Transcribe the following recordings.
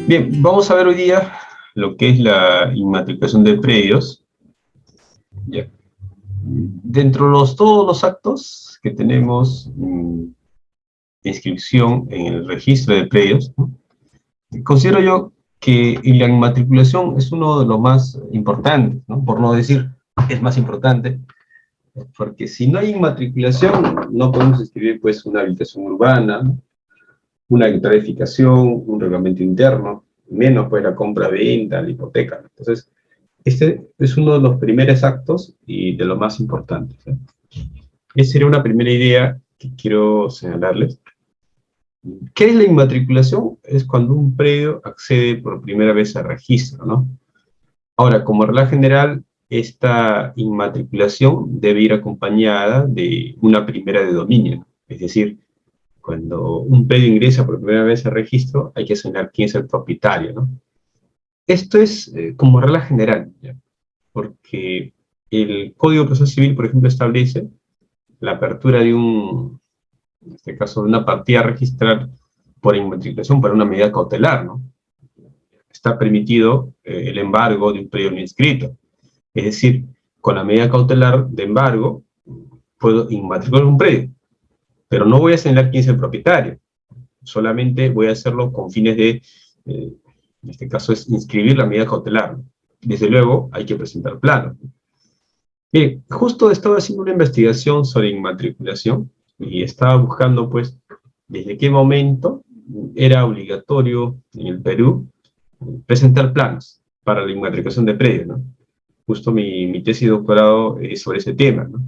Bien, vamos a ver hoy día lo que es la inmatriculación de predios. Ya. Dentro de todos los actos que tenemos de inscripción en el registro de predios, ¿no? Considero yo que la inmatriculación es uno de los más importantes, ¿no? Por no decir es más importante, porque si no hay inmatriculación no podemos escribir pues una habilitación urbana, ¿no? Una edificación, un reglamento interno, menos pues la compra-venta, la hipoteca. Entonces, este es uno de los primeros actos y de los más importantes, ¿eh? Esa sería una primera idea que quiero señalarles. ¿Qué es la inmatriculación? Es cuando un predio accede por primera vez al registro, ¿no? Ahora, como regla general, esta inmatriculación debe ir acompañada de una primera de dominio, ¿no? Es decir, cuando un predio ingresa por primera vez al registro, hay que señalar quién es el propietario, ¿no? Esto es como regla general, ¿ya? Porque el Código de Proceso Civil, por ejemplo, establece la apertura de en este caso, de una partida a registrar por inmatriculación para una medida cautelar, ¿no? Está permitido el embargo de un predio no inscrito. Es decir, con la medida cautelar de embargo, puedo inmatricular un predio, pero no voy a señalar quién es el propietario. Solamente voy a hacerlo con fines de, en este caso es inscribir la medida cautelar. Desde luego, hay que presentar planos. Bien, justo estaba haciendo una investigación sobre inmatriculación y estaba buscando, pues, desde qué momento era obligatorio en el Perú presentar planos para la inmatriculación de predios, ¿no? Justo mi tesis de doctorado es sobre ese tema, ¿no?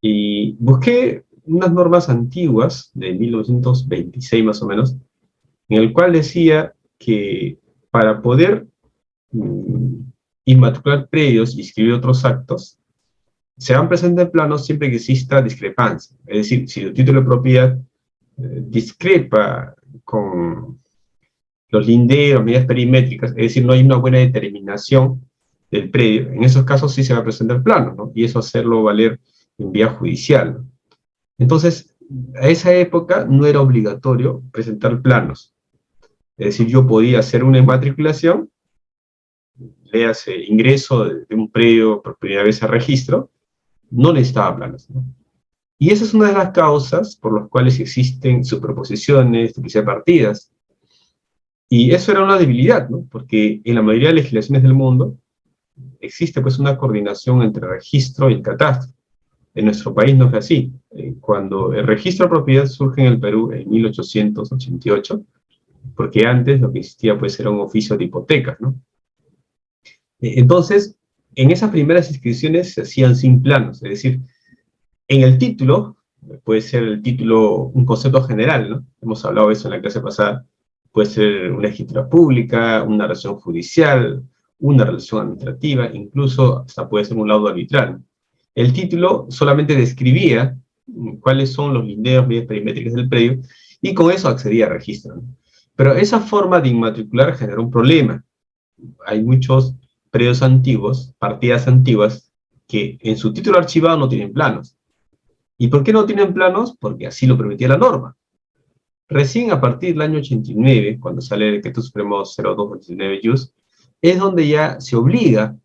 Y busqué unas normas antiguas de 1926 más o menos, en el cual decía que para poder mm, inmatricular predios y inscribir otros actos, se van a presentar planos siempre que exista discrepancia. Es decir, si el título de propiedad discrepa con los linderos, medidas perimétricas, es decir, no hay una buena determinación del predio, en esos casos sí se va a presentar plano, ¿no? Y eso hacerlo valer en vía judicial, ¿no? Entonces, a esa época no era obligatorio presentar planos. Es decir, yo podía hacer una inmatriculación, léase ingreso de un predio por primera vez a registro, no necesitaba planos, ¿no? Y esa es una de las causas por las cuales existen superposiciones, duplicidad de partidas. Y eso era una debilidad, ¿no? Porque en la mayoría de legislaciones del mundo existe pues una coordinación entre registro y el catastro. En nuestro país no es así. Cuando el registro de propiedad surge en el Perú en 1888, porque antes lo que existía pues era un oficio de hipotecas, ¿no? Entonces, en esas primeras inscripciones se hacían sin planos, es decir, en el título, puede ser el título un concepto general, ¿no? Hemos hablado de eso en la clase pasada, puede ser una escritura pública, una relación judicial, una relación administrativa, incluso hasta puede ser un laudo arbitral. El título solamente describía cuáles son los linderos, medidas perimétricas del predio, y con eso accedía al registro, ¿no? Pero esa forma de inmatricular generó un problema. Hay muchos predios antiguos, partidas antiguas, que en su título archivado no tienen planos. ¿Y por qué no tienen planos? Porque así lo permitía la norma. Recién a partir del año 89, cuando sale el Decreto Supremo 0289-JUS, es donde ya se obliga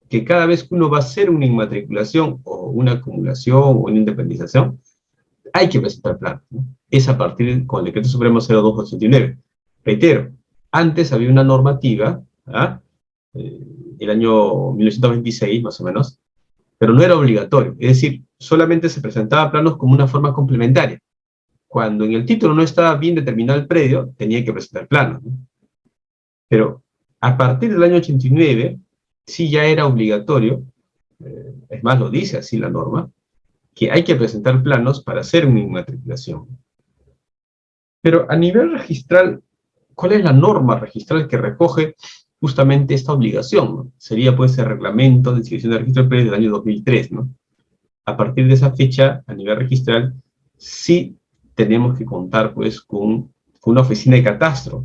que cada vez que uno va a hacer una inmatriculación o una acumulación o una independización, hay que presentar planos, ¿no? Es a partir con el Decreto Supremo 0289. Reitero, antes había una normativa, ¿ah? El año 1926 más o menos, pero no era obligatorio. Es decir, solamente se presentaba planos como una forma complementaria. Cuando en el título no estaba bien determinado el predio, tenía que presentar planos, ¿no? Pero a partir del año 89, sí ya era obligatorio, es más, lo dice así la norma, que hay que presentar planos para hacer una inmatriculación. Pero a nivel registral, ¿cuál es la norma registral que recoge justamente esta obligación, ¿no? Sería pues el reglamento de inscripción de registro de predios del año 2003, ¿no? A partir de esa fecha, a nivel registral, sí tenemos que contar pues con una oficina de catastro,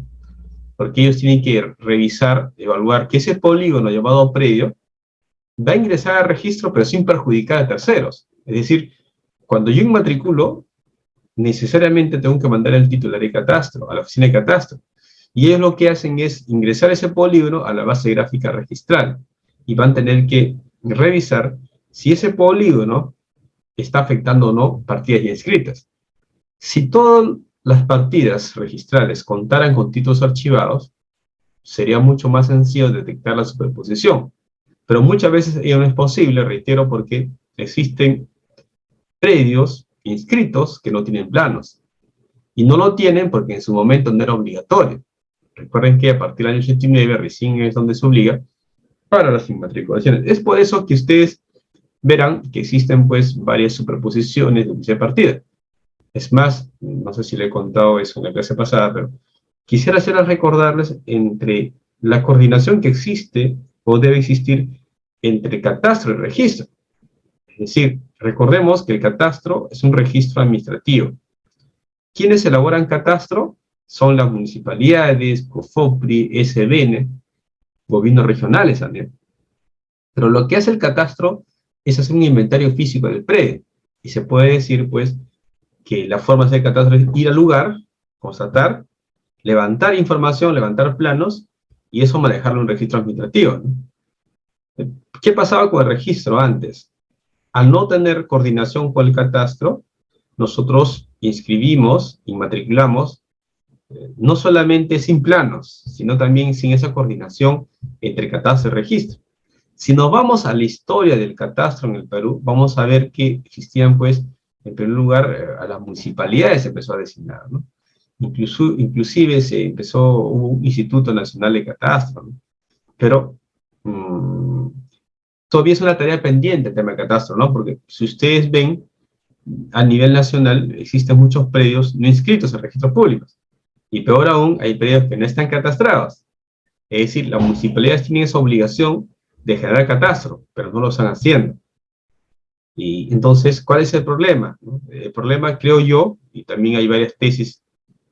porque ellos tienen que revisar, evaluar que ese polígono llamado predio va a ingresar al registro pero sin perjudicar a terceros. Es decir, cuando yo inmatriculo, necesariamente tengo que mandar al titular de catastro, a la oficina de catastro. Y ellos lo que hacen es ingresar ese polígono a la base gráfica registral. Y van a tener que revisar si ese polígono está afectando o no partidas ya inscritas. Si todas las partidas registrales contaran con títulos archivados, sería mucho más sencillo detectar la superposición. Pero muchas veces ello no es posible, reitero, porque existen predios inscritos que no tienen planos. Y no lo tienen porque en su momento no era obligatorio. Recuerden que a partir del año 89 recién es donde se obliga para las inmatriculaciones. Es por eso que ustedes verán que existen pues varias superposiciones de partida. Es más, no sé si le he contado eso en la clase pasada, pero quisiera hacerles recordarles entre la coordinación que existe o debe existir entre catastro y registro. Es decir, recordemos que el catastro es un registro administrativo. ¿Quiénes elaboran catastro? Son las municipalidades, COFOPRI, SBN, gobiernos regionales también. Pero lo que hace el catastro es hacer un inventario físico del predio. Y se puede decir, pues, que la forma de hacer catastro es ir al lugar, constatar, levantar información, levantar planos, y eso manejarlo en un registro administrativo, ¿no? ¿Qué pasaba con el registro antes? Al no tener coordinación con el catastro, nosotros inscribimos, inmatriculamos, no solamente sin planos, sino también sin esa coordinación entre catastro y registro. Si nos vamos a la historia del catastro en el Perú, vamos a ver que existían, pues, en primer lugar, a las municipalidades se empezó a designar, ¿no? Inclusive se empezó, hubo un Instituto Nacional de Catastro, ¿no? Pero todavía es una tarea pendiente el tema de catastro, ¿no? Porque si ustedes ven, a nivel nacional existen muchos predios no inscritos en registros públicos. Y peor aún, hay predios que no están catastrados. Es decir, las municipalidades tienen esa obligación de generar catastro, pero no lo están haciendo. Y entonces, ¿cuál es el problema? El problema, creo yo, y también hay varias tesis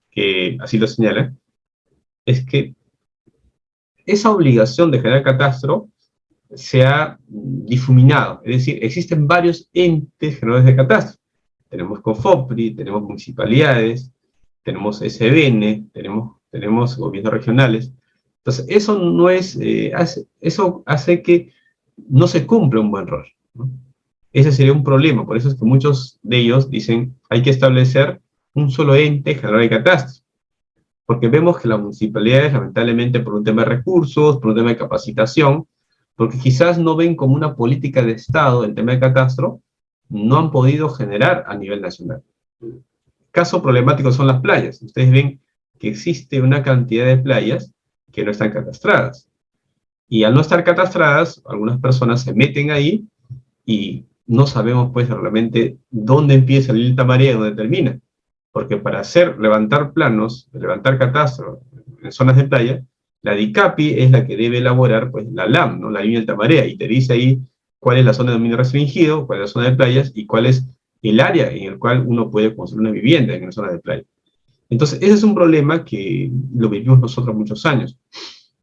que así lo señalan, es que esa obligación de generar catastro se ha difuminado. Es decir, existen varios entes generadores de catastro. Tenemos COFOPRI, tenemos municipalidades, tenemos SBN, tenemos gobiernos regionales. Entonces, eso no es, eso hace que no se cumpla un buen rol, ¿no? Ese sería un problema, por eso es que muchos de ellos dicen hay que establecer un solo ente generador de catastro, porque vemos que las municipalidades, lamentablemente por un tema de recursos, por un tema de capacitación, porque quizás no ven como una política de Estado el tema de catastro, no han podido generar a nivel nacional. Caso problemático son las playas. Ustedes ven que existe una cantidad de playas que no están catastradas. Y al no estar catastradas, algunas personas se meten ahí y no sabemos pues realmente dónde empieza el delta marea y dónde termina. Porque para levantar planos, levantar catastro en zonas de playa, la DICAPI es la que debe elaborar pues la LAM, ¿no? La línea de alta marea, y te dice ahí cuál es la zona de dominio restringido, cuál es la zona de playas y cuál es el área en el cual uno puede construir una vivienda en la zona de playa. Entonces, ese es un problema que lo vivimos nosotros muchos años.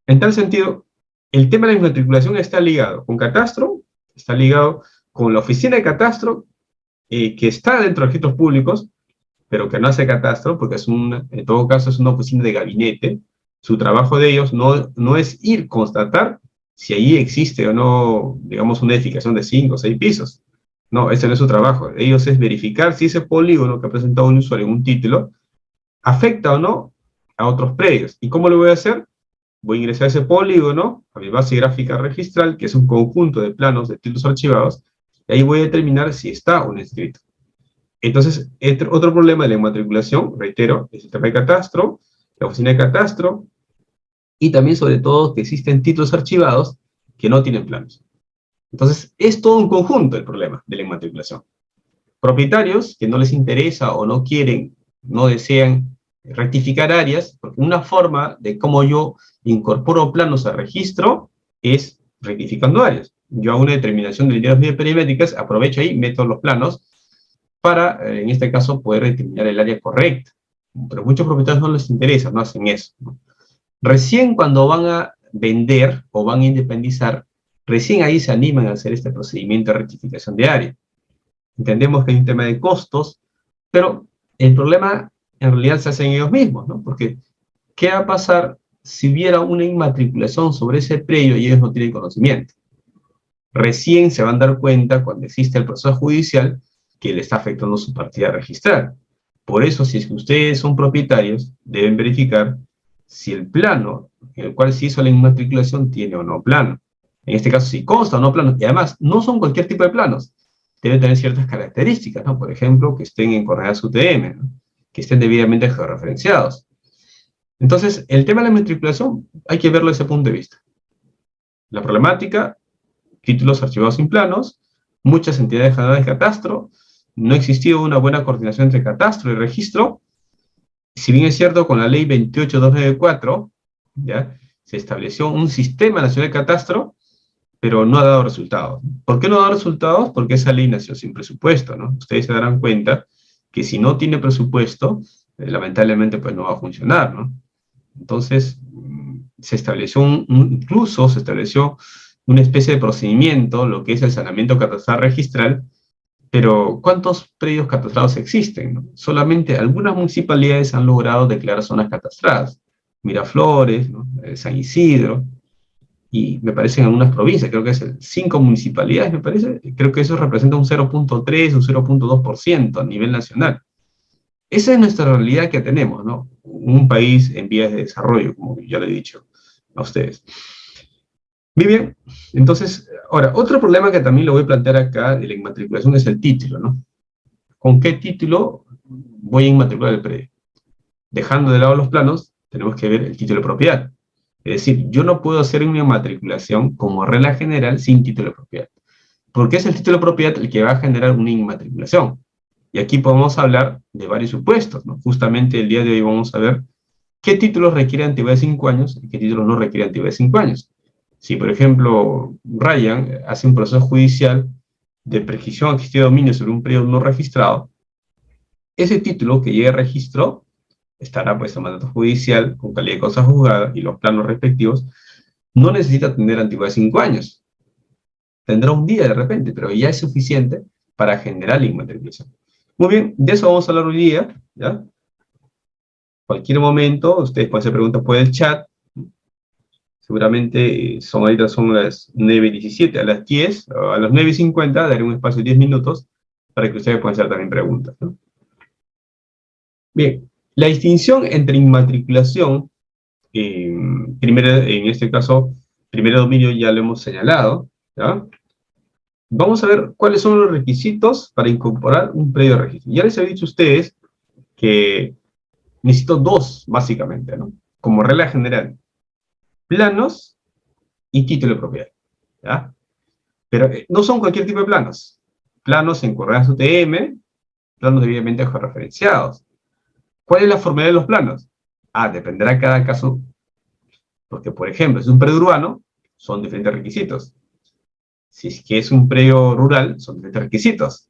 En tal sentido, el tema de la inmatriculación está ligado con catastro, está ligado con la oficina de catastro, que está dentro de registros públicos, pero que no hace catastro, porque en todo caso es una oficina de gabinete. Su trabajo de ellos no es ir constatar si ahí existe o no, digamos, una edificación de 5 o 6 pisos. No, ese no es su trabajo. Ellos es verificar si ese polígono que ha presentado un usuario en un título afecta o no a otros predios. ¿Y cómo lo voy a hacer? Voy a ingresar ese polígono a mi base gráfica registral, que es un conjunto de planos de títulos archivados, y ahí voy a determinar si está o no inscrito. Entonces, otro problema de la inmatriculación, reitero, es el tema de catastro, la oficina de catastro, y también, sobre todo, que existen títulos archivados que no tienen planos. Entonces, es todo un conjunto el problema de la inmatriculación. Propietarios que no les interesa o no quieren, no desean rectificar áreas, porque una forma de cómo yo incorporo planos a registro es rectificando áreas. Yo hago una determinación de líneas perimétricas, aprovecho ahí, meto los planos, para, en este caso, poder determinar el área correcta. Pero a muchos propietarios no les interesa, no hacen eso, ¿no? Recién cuando van a vender o van a independizar, recién ahí se animan a hacer este procedimiento de rectificación de área. Entendemos que hay un tema de costos, pero el problema en realidad se hacen ellos mismos, ¿no? Porque ¿Qué va a pasar si hubiera una inmatriculación sobre ese predio y ellos no tienen conocimiento? Recién se van a dar cuenta cuando existe el proceso judicial que le está afectando su partida registral. Por eso, si es que ustedes son propietarios, deben verificar si el plano en el cual se hizo la inmatriculación tiene o no plano. En este caso, si consta o no plano. Y además, no son cualquier tipo de planos. Deben tener ciertas características, ¿no? Por ejemplo, que estén en coordenadas UTM, ¿no? Que estén debidamente georreferenciados. Entonces, el tema de la matriculación hay que verlo desde ese punto de vista. La problemática, títulos archivados sin planos, muchas entidades generales de catastro, no existió una buena coordinación entre catastro y registro. Si bien es cierto, con la ley 28294, ¿ya?, se estableció un sistema nacional de catastro, pero no ha dado resultados. ¿Por qué no ha dado resultados? Porque esa ley nació sin presupuesto, ¿no? Ustedes se darán cuenta que si no tiene presupuesto, lamentablemente pues no va a funcionar, ¿no? Entonces, se estableció incluso se estableció una especie de procedimiento, lo que es el saneamiento catastral registral, pero ¿cuántos predios catastrados existen, no? Solamente algunas municipalidades han logrado declarar zonas catastradas. Miraflores, ¿no? San Isidro, y me parece en algunas provincias, creo que es 5 municipalidades, me parece, creo que eso representa un 0.3, un 0.2% a nivel nacional. Esa es nuestra realidad que tenemos, ¿no? Un país en vías de desarrollo, como ya lo he dicho a ustedes. Muy bien, entonces, ahora, otro problema que también lo voy a plantear acá de la inmatriculación es el título, ¿no? ¿Con qué título voy a inmatricular el predio? Dejando de lado los planos, tenemos que ver el título de propiedad. Es decir, yo no puedo hacer una inmatriculación como regla general sin título de propiedad. Porque es el título de propiedad el que va a generar una inmatriculación. Y aquí podemos hablar de varios supuestos, ¿no? Justamente el día de hoy vamos a ver qué títulos requieren antigüedad de 5 años y qué títulos no requieren antigüedad de 5 años. Si, por ejemplo, Ryan hace un proceso judicial de prescripción adquisición de dominio sobre un periodo no registrado, ese título que llegue a registro estará pues en mandato judicial con calidad de cosa juzgada y los planos respectivos. No necesita tener antigüedad de 5 años. Tendrá un día de repente, pero ya es suficiente para generar la inmatriculación. Muy bien, de eso vamos a hablar hoy día, ¿ya? Cualquier momento, ustedes pueden hacer preguntas por el chat. Seguramente ahorita son las 9:17, a las 10, a las 9:50 daré un espacio de 10 minutos para que ustedes puedan hacer también preguntas, ¿no? Bien, la distinción entre inmatriculación, en este caso, primer dominio ya lo hemos señalado, ¿ya? Vamos a ver cuáles son los requisitos para incorporar un predio de registro. Ya les he dicho a ustedes que necesito dos, básicamente, ¿no? Como regla general, planos y título de propiedad, ¿ya? Pero no son cualquier tipo de planos. Planos en coordenadas UTM, planos debidamente georreferenciados. ¿Cuál es la formalidad de los planos? Dependerá cada caso, porque, por ejemplo, si es un predio urbano, son diferentes requisitos. Si es que es un predio rural, son diferentes requisitos.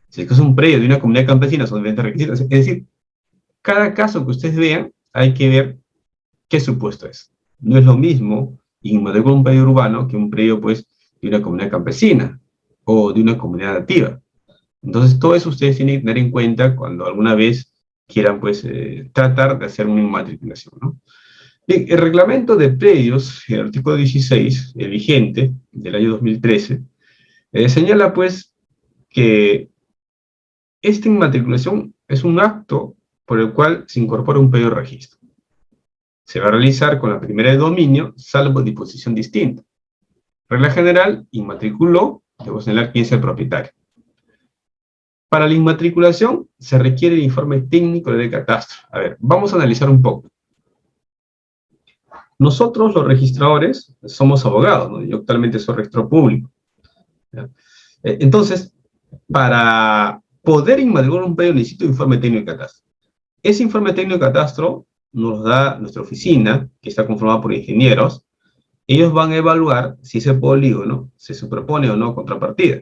Si es que es un predio de una comunidad campesina, son diferentes requisitos. Es decir, cada caso que ustedes vean, hay que ver qué supuesto es. No es lo mismo inmatricular un predio urbano que un predio, pues, de una comunidad campesina o de una comunidad nativa. Entonces, todo eso ustedes tienen que tener en cuenta cuando alguna vez quieran, pues, tratar de hacer una inmatriculación, ¿no? Bien, el reglamento de predios, el artículo 16, el vigente, del año 2013, señala, pues, que esta inmatriculación es un acto por el cual se incorpora un predio de registro. Se va a realizar con la primera de dominio, salvo disposición distinta. Regla general, inmatriculó, debo señalar quién es el propietario. Para la inmatriculación se requiere el informe técnico del catastro. A ver, vamos a analizar un poco. Nosotros, los registradores, somos abogados, ¿no? Yo actualmente soy registro público, ¿ya? Entonces, para poder inmatricular un predio necesito informe técnico de catastro. Ese informe técnico de catastro nos da nuestra oficina, que está conformada por ingenieros. Ellos van a evaluar si ese polígono se superpone o no a contrapartida.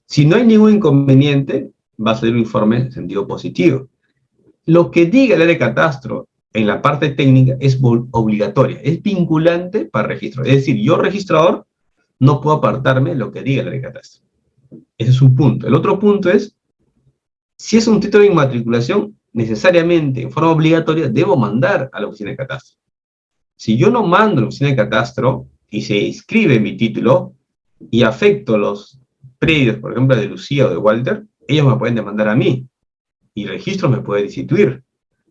Si no hay ningún inconveniente, va a salir un informe en sentido positivo. Lo que diga el área de catastro en la parte técnica es obligatoria, es vinculante para registro. Es decir, yo registrador no puedo apartarme de lo que diga el área de catastro. Ese es un punto. El otro punto es, si es un título de inmatriculación, necesariamente, en forma obligatoria, debo mandar a la oficina de catastro. Si yo no mando a la oficina de catastro y se inscribe mi título y afecto los predios, por ejemplo, de Lucía o de Walter, ellos me pueden demandar a mí y el registro me puede destituir,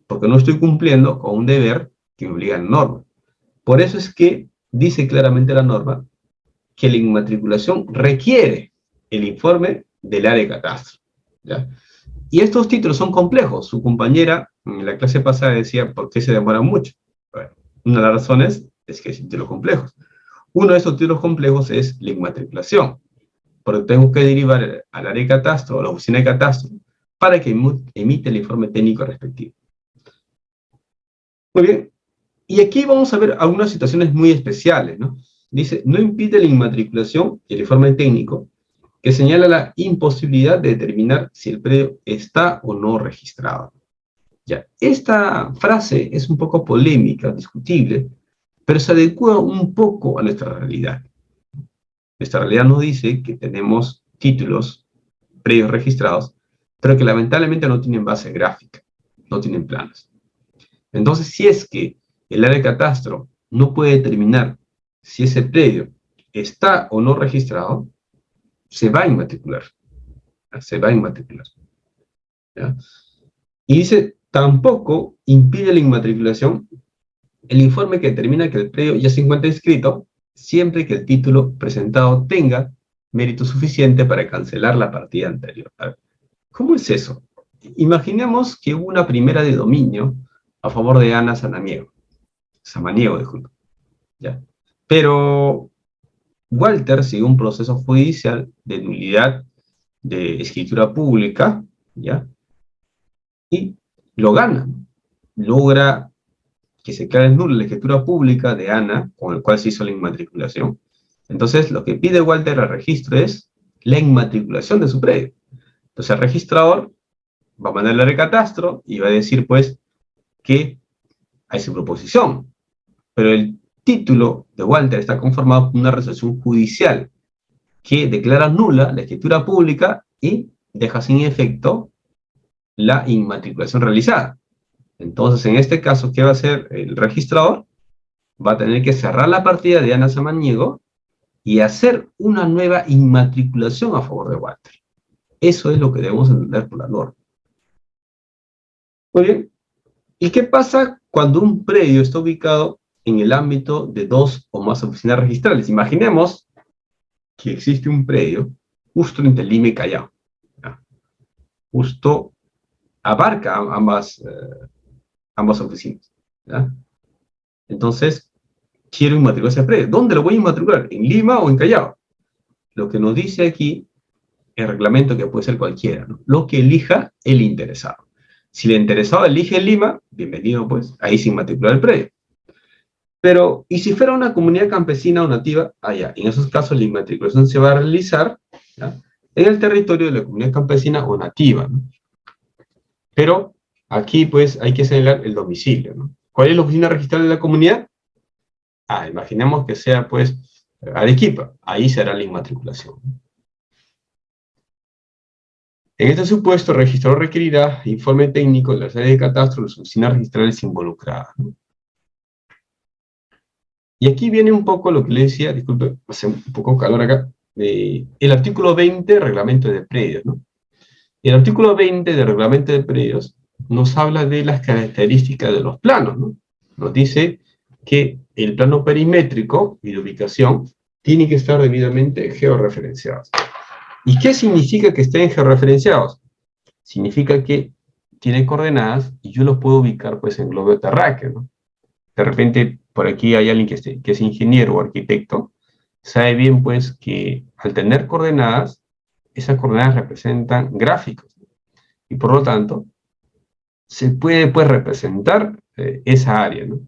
porque no estoy cumpliendo con un deber que me obliga a la norma. Por eso es que dice claramente la norma que la inmatriculación requiere el informe del área de catastro, ¿ya? Y estos títulos son complejos. Su compañera en la clase pasada decía, ¿por qué se demoran mucho? Bueno, una de las razones es que hay títulos complejos. Uno de estos títulos complejos es la inmatriculación, porque tengo que derivar al área de catastro o a la oficina de catastro para que emite el informe técnico respectivo. Muy bien, y aquí vamos a ver algunas situaciones muy especiales, ¿no? Dice, no impide la inmatriculación el informe técnico que señala la imposibilidad de determinar si el predio está o no registrado. Ya, esta frase es un poco polémica, discutible, pero se adecua un poco a nuestra realidad. Nuestra realidad nos dice que tenemos títulos predios registrados, pero que lamentablemente no tienen base gráfica, no tienen planos. Entonces, si es que el área de catastro no puede determinar si ese predio está o no registrado, se va a inmatricular. Se va a inmatricular. ¿Ya? Y dice, tampoco impide la inmatriculación el informe que determina que el predio ya se encuentra inscrito, siempre que el título presentado tenga mérito suficiente para cancelar la partida anterior. A ver, ¿cómo es eso? Imaginemos que hubo una primera de dominio a favor de Ana Samaniego, disculpe. ¿Ya? Pero Walter siguió un proceso judicial de nulidad de escritura pública, ¿ya? Y lo gana. Logra que se quede nula la escritura pública de Ana, con el cual se hizo la inmatriculación. Entonces, lo que pide Walter al registro es la inmatriculación de su predio. Entonces, el registrador va a mandarle al catastro y va a decir, pues, que hay su proposición. Pero el título de Walter está conformado por una resolución judicial que declara nula la escritura pública y deja sin efecto la inmatriculación realizada. Entonces, en este caso, ¿qué va a hacer el registrador? Va a tener que cerrar la partida de Ana Samaniego y hacer una nueva inmatriculación a favor de Walter. Eso es lo que debemos entender por la norma. Muy bien. ¿Y qué pasa cuando un predio está ubicado en el ámbito de dos o más oficinas registrales? Imaginemos que existe un predio justo entre Lima y Callao. ¿Ya? Justo abarca ambas oficinas. ¿Ya? Entonces, quiero inmatricular ese predio. ¿Dónde lo voy a inmatricular? ¿En Lima o en Callao? Lo que nos dice aquí el reglamento, que puede ser cualquiera, ¿no? Lo que elija el interesado. Si el interesado elige Lima, bienvenido, pues, ahí se inmatricula el predio. Pero, ¿y si fuera una comunidad campesina o nativa? Allá, en esos casos la inmatriculación se va a realizar, ¿ya?, en el territorio de la comunidad campesina o nativa, ¿no? Pero aquí, pues, hay que señalar el domicilio, ¿no? ¿Cuál es la oficina registral de la comunidad? Imaginemos que sea, pues, Arequipa. Ahí será la inmatriculación. En este supuesto, el registrador requerirá informe técnico de las áreas de catastro de las oficinas registrales involucradas, ¿no? Y aquí viene un poco lo que le decía, disculpe, hace un poco calor acá, el artículo 20, reglamento de predios, ¿no? El artículo 20 del reglamento de predios nos habla de las características de los planos, ¿no? Nos dice que el plano perimétrico y de ubicación tiene que estar debidamente georreferenciados. ¿Y qué significa que estén georreferenciados? Significa que tienen coordenadas y yo los puedo ubicar, pues, en globo terráqueo, ¿no? De repente, por aquí hay alguien que es ingeniero o arquitecto, sabe bien, pues, que al tener coordenadas, esas coordenadas representan gráficos, y por lo tanto, se puede, pues, representar esa área, ¿no?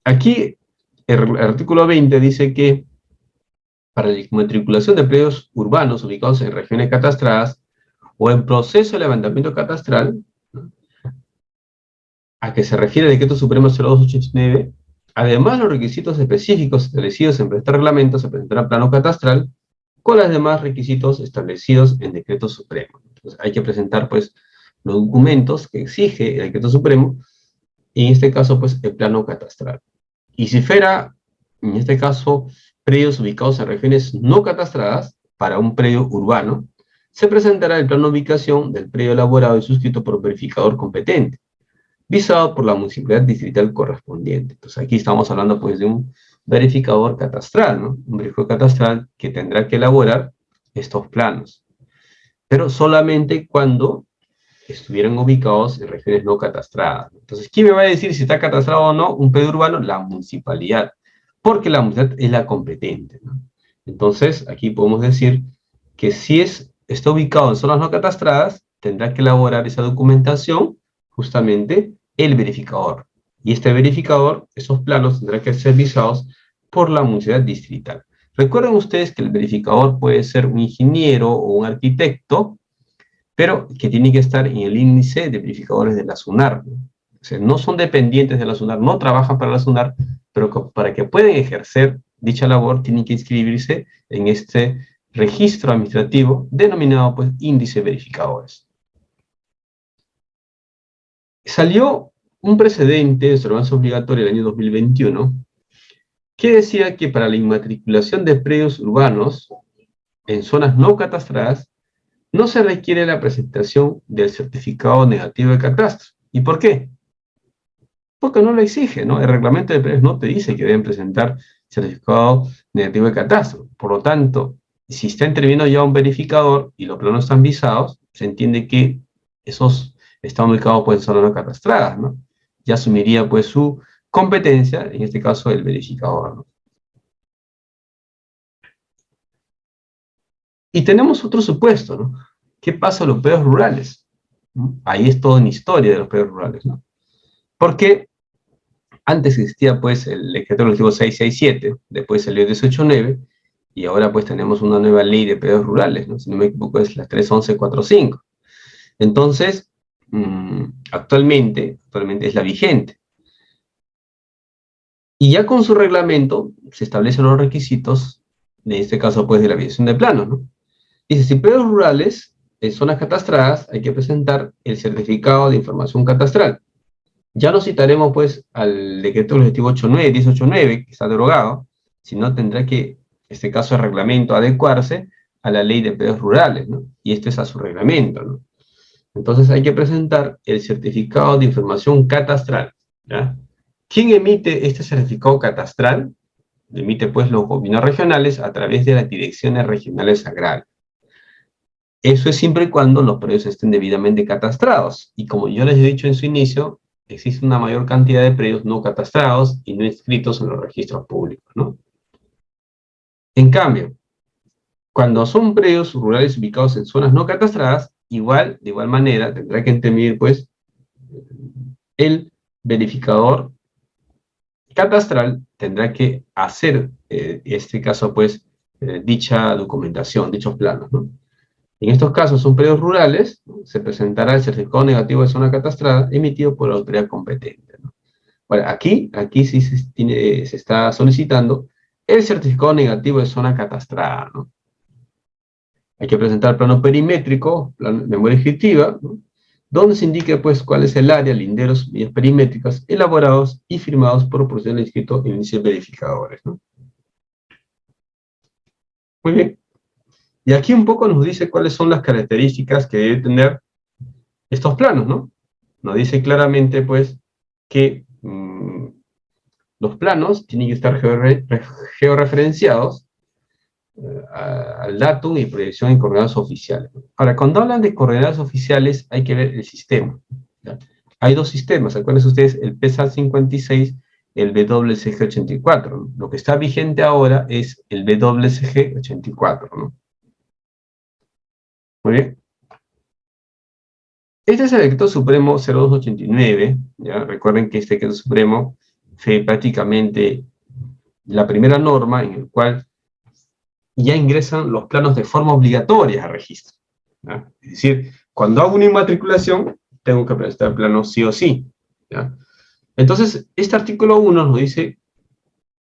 Aquí, el artículo 20 dice que para la matriculación de predios urbanos ubicados en regiones catastradas o en proceso de levantamiento catastral, ¿no?, a que se refiere el Decreto Supremo 0289, además los requisitos específicos establecidos en este reglamento se presentará plano catastral con los demás requisitos establecidos en Decreto Supremo. Entonces, hay que presentar, pues, los documentos que exige el decreto supremo, y en este caso, pues, el plano catastral. Y si fuera, en este caso, predios ubicados en regiones no catastradas, para un predio urbano, se presentará el plano de ubicación del predio elaborado y suscrito por un verificador competente, visado por la municipalidad distrital correspondiente. Entonces aquí estamos hablando pues de un verificador catastral, ¿no? Un verificador catastral que tendrá que elaborar estos planos, pero solamente cuando estuvieran ubicados en regiones no catastradas. Entonces, ¿quién me va a decir si está catastrado o no un predio urbano? La municipalidad, porque la municipalidad es la competente, ¿no? Entonces, aquí podemos decir que si está ubicado en zonas no catastradas, tendrá que elaborar esa documentación justamente el verificador. Y este verificador, esos planos tendrán que ser visados por la municipalidad distrital. Recuerden ustedes que el verificador puede ser un ingeniero o un arquitecto, pero que tiene que estar en el índice de verificadores de la SUNAR. O sea, no son dependientes de la SUNAR, no trabajan para la SUNAR, pero para que puedan ejercer dicha labor tienen que inscribirse en este registro administrativo denominado pues índice de verificadores. Salió un precedente de observancia obligatoria el año 2021 que decía que para la inmatriculación de predios urbanos en zonas no catastradas no se requiere la presentación del certificado negativo de catastro. ¿Y por qué? Porque no lo exige, ¿no? El reglamento de predios no te dice que deben presentar certificado negativo de catastro. Por lo tanto, si está interviniendo ya un verificador y los planos están visados, se entiende que esos están ubicados pues, en zonas no catastradas, ¿no? Ya asumiría pues su competencia, en este caso el verificador, ¿no? Y tenemos otro supuesto, ¿no? ¿Qué pasa en los predios rurales? ¿No? Ahí es toda una historia de los predios rurales, ¿no? Porque antes existía pues el decreto legislativo 667, después salió el 189, y ahora pues tenemos una nueva ley de predios rurales, ¿no? Si no me equivoco es la 31145. Entonces, actualmente es la vigente. Y ya con su reglamento se establecen los requisitos, en este caso pues de la visión de planos, ¿no? Dice, si predios rurales en zonas catastradas hay que presentar el certificado de información catastral. Ya no citaremos pues al decreto legislativo 89, 1089, que está derogado, sino tendrá que, en este caso el reglamento, adecuarse a la ley de predios rurales, ¿no? Y este es a su reglamento, ¿no? Entonces hay que presentar el certificado de información catastral, ¿ya? ¿Quién emite este certificado catastral? Lo emite pues los gobiernos regionales a través de las direcciones regionales agrarias. Eso es siempre y cuando los predios estén debidamente catastrados. Y como yo les he dicho en su inicio, existe una mayor cantidad de predios no catastrados y no inscritos en los registros públicos, ¿no? En cambio, cuando son predios rurales ubicados en zonas no catastradas, de igual manera, tendrá que intervenir, pues, el verificador catastral tendrá que hacer, este caso, pues, dicha documentación, dichos planos, ¿no? En estos casos son predios rurales, ¿no? Se presentará el certificado negativo de zona catastrada emitido por la autoridad competente, ¿no? Bueno, aquí sí se está solicitando el certificado negativo de zona catastrada, ¿no? Hay que presentar plano perimétrico, memoria descriptiva, ¿no? Donde se indique pues cuál es el área, linderos, medidas perimétricas elaborados y firmados por profesionales inscritos en índices verificadores, ¿no? Muy bien. Y aquí un poco nos dice cuáles son las características que debe tener estos planos, ¿no? Nos dice claramente, pues, que los planos tienen que estar georreferenciados al datum y proyección en coordenadas oficiales. Ahora, cuando hablan de coordenadas oficiales, hay que ver el sistema, ¿ya? Hay dos sistemas, acuérdense ustedes, el PSAT 56, el WCG 84, ¿no? Lo que está vigente ahora es el WCG 84, ¿no? Muy bien. Este es el decreto supremo 0289, ¿ya? Recuerden que este decreto supremo fue prácticamente la primera norma en la cual ya ingresan los planos de forma obligatoria a registro, ¿ya? Es decir, cuando hago una inmatriculación, tengo que presentar planos sí o sí, ¿ya? Entonces, este artículo 1 nos dice,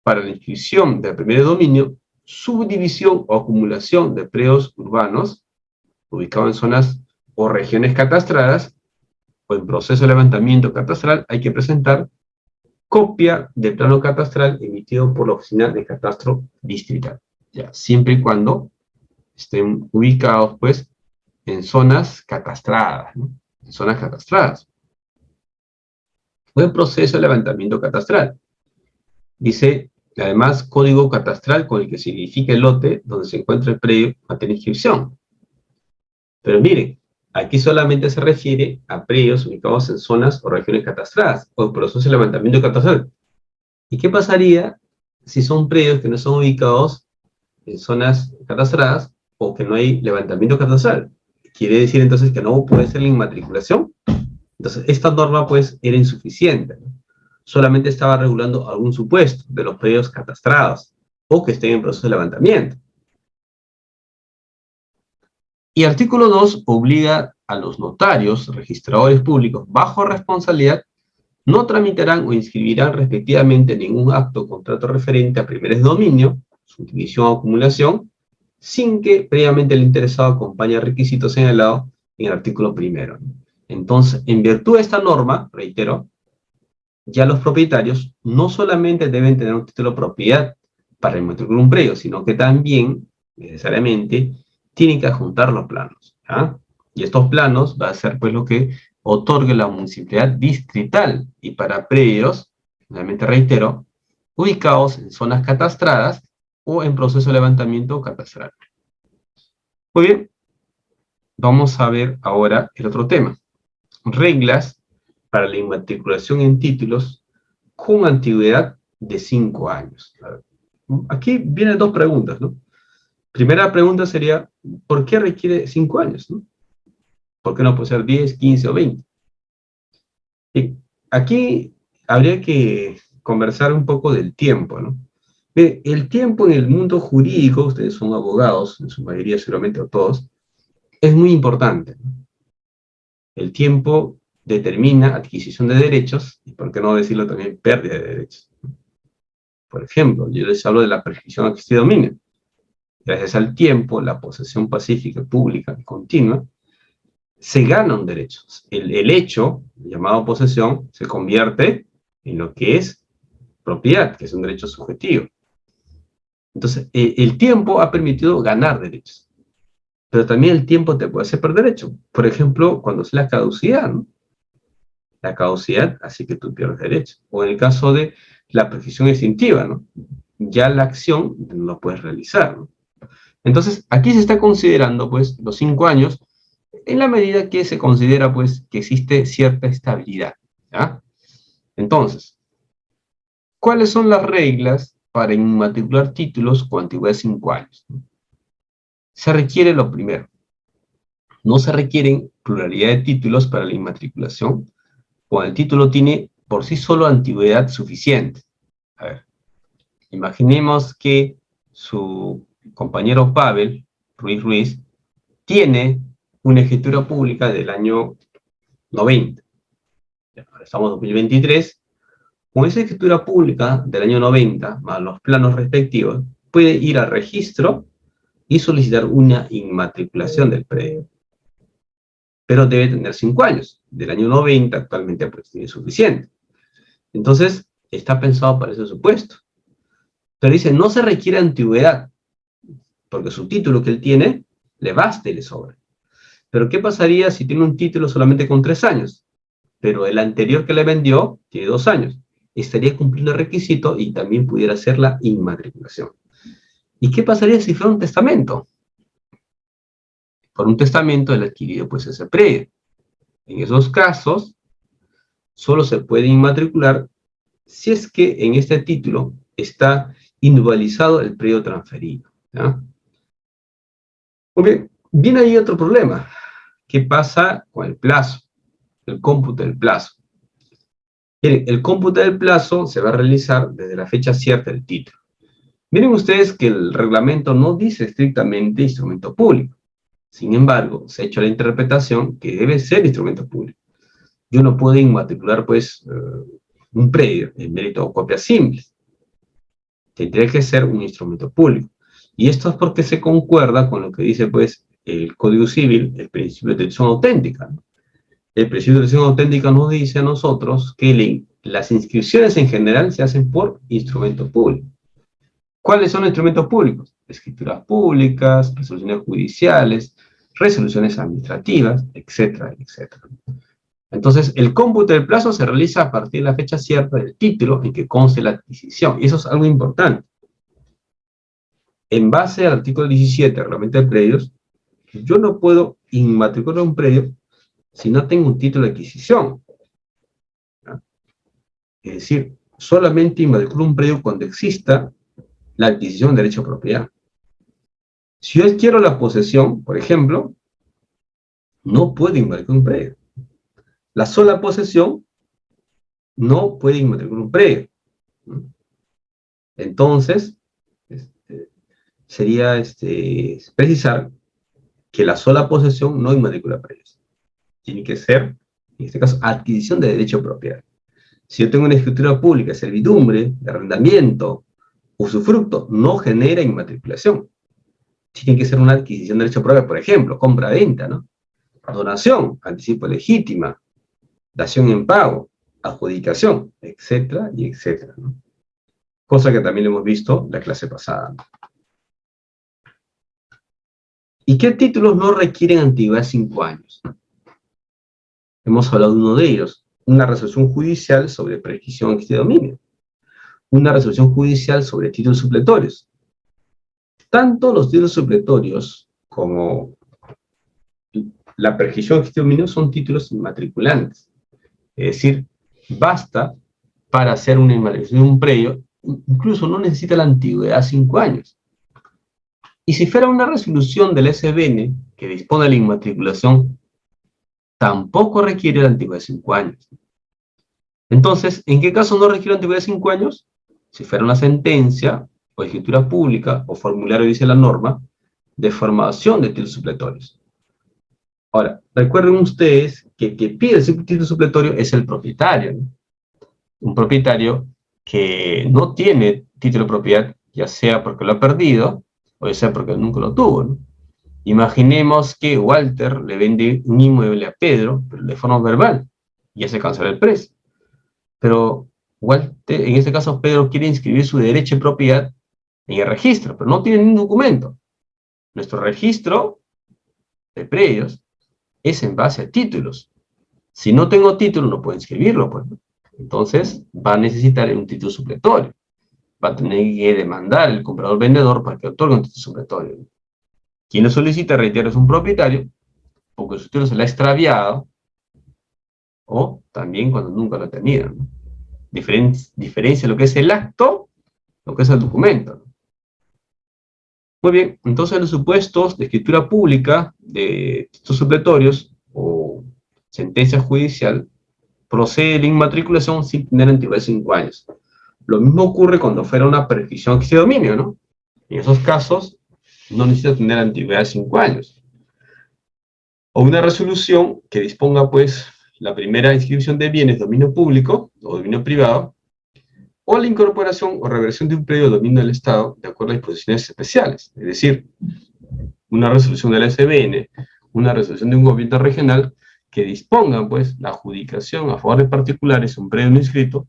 para la inscripción del primer dominio, subdivisión o acumulación de predios urbanos ubicados en zonas o regiones catastradas, o en proceso de levantamiento catastral, hay que presentar copia del plano catastral emitido por la Oficina de Catastro Distrital, ya, siempre y cuando estén ubicados, pues, en zonas catastradas, ¿no? En zonas catastradas. O en proceso de levantamiento catastral. Dice, además, código catastral con el que se identifica el lote donde se encuentra el predio a tener inscripción. Pero miren, aquí solamente se refiere a predios ubicados en zonas o regiones catastradas, o en proceso de levantamiento catastral. ¿Y qué pasaría si son predios que no son ubicados en zonas catastradas o que no hay levantamiento catastral? Quiere decir entonces que no puede ser la inmatriculación. Entonces, esta norma pues era insuficiente, ¿no? Solamente estaba regulando algún supuesto de los predios catastrados o que estén en proceso de levantamiento. Y artículo 2 obliga a los notarios, registradores públicos, bajo responsabilidad, no tramitarán o inscribirán respectivamente ningún acto o contrato referente a primeros de dominio, subdivisión o acumulación, sin que previamente el interesado acompañe el requisito señalado en el artículo primero. Entonces, en virtud de esta norma, reitero, ya los propietarios no solamente deben tener un título de propiedad para inmatricular un predio, sino que también, necesariamente, tienen que adjuntar los planos, ¿ah? Y estos planos va a ser pues lo que otorgue la municipalidad distrital, y para predios, nuevamente reitero, ubicados en zonas catastradas o en proceso de levantamiento catastral. Muy bien, vamos a ver ahora el otro tema. Reglas para la inmatriculación en títulos con antigüedad de 5 años. Aquí vienen dos preguntas, ¿no? Primera pregunta sería, ¿por qué requiere 5 años, ¿no? ¿Por qué no puede ser 10, 15 o 20? Y aquí habría que conversar un poco del tiempo, ¿no? El tiempo en el mundo jurídico, ustedes son abogados, en su mayoría seguramente o todos, es muy importante, ¿no? El tiempo determina adquisición de derechos, y por qué no decirlo también pérdida de derechos. Por ejemplo, yo les hablo de la prescripción acceso y dominio. Gracias al tiempo, la posesión pacífica, pública y continua, se gana un derecho. El hecho, llamado posesión, se convierte en lo que es propiedad, que es un derecho subjetivo. Entonces, el tiempo ha permitido ganar derechos. Pero también el tiempo te puede hacer perder derechos. Por ejemplo, cuando es la caducidad, ¿no? La caducidad hace que tú pierdas derechos. O en el caso de la prescripción extintiva, ¿no? Ya la acción no la puedes realizar, ¿no? Entonces, aquí se está considerando, pues, los 5 años en la medida que se considera, pues, que existe cierta estabilidad, ¿ya? Entonces, ¿cuáles son las reglas para inmatricular títulos con antigüedad de 5 años? Se requiere lo primero. No se requieren pluralidad de títulos para la inmatriculación cuando el título tiene por sí solo antigüedad suficiente. A ver, imaginemos que su compañero Pavel Ruiz tiene una escritura pública del año 90. Ahora estamos en 2023. Con esa escritura pública del año 90, más los planos respectivos, puede ir al registro y solicitar una inmatriculación del predio. Pero debe tener 5 años. Del año 90 actualmente pues tiene suficiente. Entonces, está pensado para ese supuesto. Pero dice, no se requiere antigüedad, porque su título que él tiene le basta y le sobra. Pero ¿qué pasaría si tiene un título solamente con 3 años? Pero el anterior que le vendió tiene 2 años. Estaría cumpliendo el requisito y también pudiera hacer la inmatriculación. ¿Y qué pasaría si fuera un testamento? Por un testamento él adquirido pues ese predio. En esos casos, solo se puede inmatricular si es que en este título está invalidado el predio transferido, ¿ya? Porque viene ahí otro problema. ¿Qué pasa con el plazo? El cómputo del plazo. Miren, el cómputo del plazo se va a realizar desde la fecha cierta del título. Miren ustedes que el reglamento no dice estrictamente instrumento público. Sin embargo, se ha hecho la interpretación que debe ser instrumento público. Yo no puedo inmatricular, pues, un predio en mérito o copias simples. Tendría que ser un instrumento público. Y esto es porque se concuerda con lo que dice, pues, el Código Civil el principio de tradición auténtica, ¿no? El principio de tradición auténtica nos dice a nosotros que las inscripciones en general se hacen por instrumento público. ¿Cuáles son los instrumentos públicos? Escrituras públicas, resoluciones judiciales, resoluciones administrativas, etcétera, etcétera. Entonces, el cómputo del plazo se realiza a partir de la fecha cierta del título en que conste la adquisición. Y eso es algo importante. En base al artículo 17 del reglamento de predios, yo no puedo inmatricular un predio si no tengo un título de adquisición. ¿No? Es decir, solamente inmatriculo un predio cuando exista la adquisición de derecho a propiedad. Si yo adquiero la posesión, por ejemplo, no puedo inmatricular un predio. La sola posesión no puede inmatricular un predio. ¿No? Entonces, sería precisar que la sola posesión no inmatricula predios. Tiene que ser, en este caso, adquisición de derecho a propiedad. Si yo tengo una escritura pública, servidumbre, de arrendamiento, usufructo, no genera inmatriculación. Tiene que ser una adquisición de derecho a propiedad, por ejemplo, compra-venta, ¿no? Donación, anticipo legítima, dación en pago, adjudicación, etcétera, y etcétera, ¿no? Cosa que también hemos visto en la clase pasada. ¿Y qué títulos no requieren antigüedad de 5 años? Hemos hablado de uno de ellos, una resolución judicial sobre prescripción de dominio, una resolución judicial sobre títulos supletorios. Tanto los títulos supletorios como la prescripción de dominio son títulos inmatriculantes. Es decir, basta para hacer una inmatriculación de un predio, incluso no necesita la antigüedad 5 años. Y si fuera una resolución del SBN que dispone de la inmatriculación, tampoco requiere la antigüedad de 5 años. Entonces, ¿en qué caso no requiere la antigüedad de 5 años? Si fuera una sentencia, o escritura pública, o formulario, dice la norma, de formación de títulos supletorios. Ahora, recuerden ustedes que el que pide el título supletorio es el propietario, ¿no? Un propietario que no tiene título de propiedad, ya sea porque lo ha perdido, o ya sea porque nunca lo tuvo, ¿no? Imaginemos que Walter le vende un inmueble a Pedro, pero de forma verbal, y ya se cancela el precio. Pero Walter, en este caso Pedro quiere inscribir su derecho de propiedad en el registro, pero no tiene ningún documento. Nuestro registro de predios es en base a títulos. Si no tengo título, no puedo inscribirlo, pues. Entonces, va a necesitar un título supletorio. Va a tener que demandar el comprador-vendedor para que otorgue un título supletorio. Quien lo solicita, reitero, es un propietario, porque su título se le ha extraviado, o también cuando nunca lo ha tenido, ¿no? Diferencia lo que es el acto, lo que es el documento, ¿no? Muy bien, entonces los supuestos de escritura pública, de títulos supletorios, o sentencia judicial, procede la inmatriculación sin tener antigüedad de 5 años. Lo mismo ocurre cuando fuera una prescripción de dominio, ¿no? En esos casos, no necesita tener antigüedad de 5 años. O una resolución que disponga, pues, la primera inscripción de bienes de dominio público o dominio privado, o la incorporación o reversión de un predio de dominio del Estado de acuerdo a disposiciones especiales. Es decir, una resolución del SBN, una resolución de un gobierno regional que disponga, pues, la adjudicación a favor de particulares un predio no inscrito,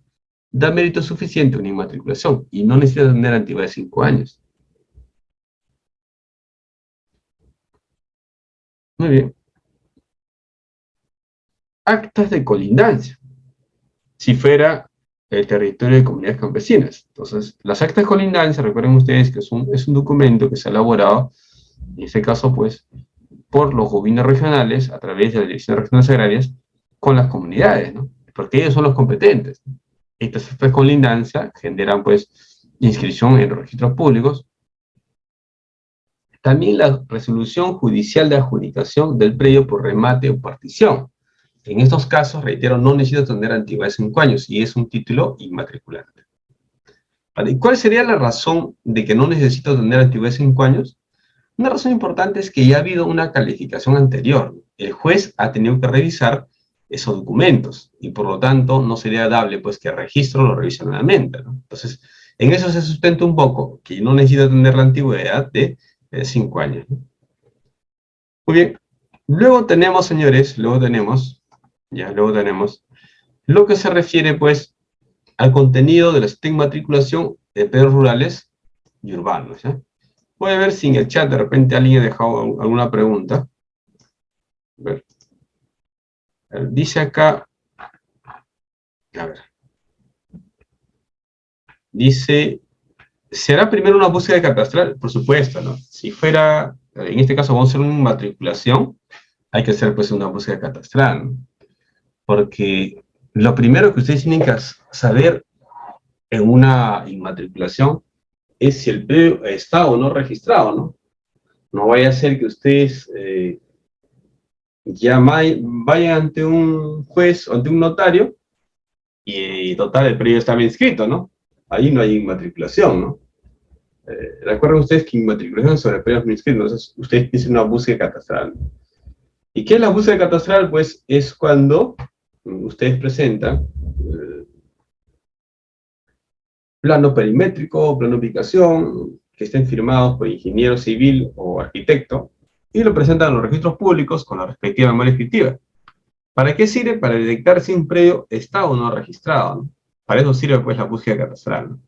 da mérito suficiente a una inmatriculación y no necesita tener antigüedad de 5 años. Muy bien. Actas de colindancia. Si fuera el territorio de comunidades campesinas. Entonces, las actas de colindancia, recuerden ustedes que es un documento que se ha elaborado, en este caso, pues, por los gobiernos regionales, a través de las direcciones regionales agrarias, con las comunidades, ¿no? Porque ellos son los competentes. Estas actas de colindancia generan, pues, inscripción en los registros públicos. También la resolución judicial de adjudicación del predio por remate o partición. En estos casos, reitero, no necesita tener antigüedad de 5 años y es un título inmatriculante. ¿Vale? ¿Y cuál sería la razón de que no necesito tener antigüedad de 5 años? Una razón importante es que ya ha habido una calificación anterior. El juez ha tenido que revisar esos documentos y por lo tanto no sería dable pues que el registro lo revise nuevamente, ¿no? Entonces, en eso se sustenta un poco que no necesita tener la antigüedad de 5 años, ¿no? Muy bien. Luego tenemos, señores, luego tenemos lo que se refiere, pues, al contenido de la matriculación de predios rurales y urbanos, ¿ya? Voy a ver si en el chat de repente alguien ha dejado alguna pregunta. A ver. Dice acá, a ver, dice, ¿será primero una búsqueda catastral? Por supuesto, ¿no? Si fuera, en este caso vamos a hacer una matriculación, hay que hacer pues una búsqueda catastral, ¿no? Porque lo primero que ustedes tienen que saber en una inmatriculación es si el predio está o no registrado, ¿no? No vaya a ser que ustedes ya vayan ante un juez o ante un notario y total el predio estaba inscrito, ¿no? Ahí no hay inmatriculación, ¿no? Recuerden ustedes que inmatriculación es sobre predios no inscritos, entonces ustedes dicen una búsqueda catastral. ¿Y qué es la búsqueda catastral? Pues es cuando ustedes presentan plano perimétrico, plano de ubicación, que estén firmados por ingeniero civil o arquitecto, y lo presentan a los registros públicos con la respectiva memoria descriptiva. ¿Para qué sirve? Para detectar si un predio está o no registrado, ¿no? Para eso sirve pues la búsqueda catastral, ¿no?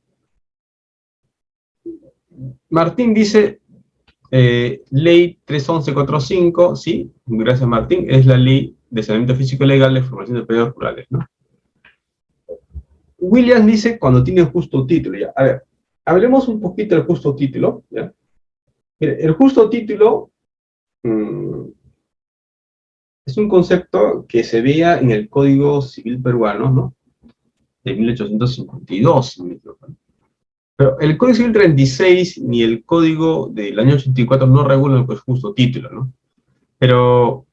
Martín dice, ley 31145, sí, gracias Martín, es la ley de saneamiento físico legal de formación de predios rurales, ¿no? Williams dice cuando tiene justo título, ya. A ver, hablemos un poquito del justo título, ¿ya? Mire, el justo título es un concepto que se veía en el Código Civil peruano, ¿no? De 1852, pero el Código Civil 36 ni el Código del año 84 no regulan el justo título, ¿no? Pero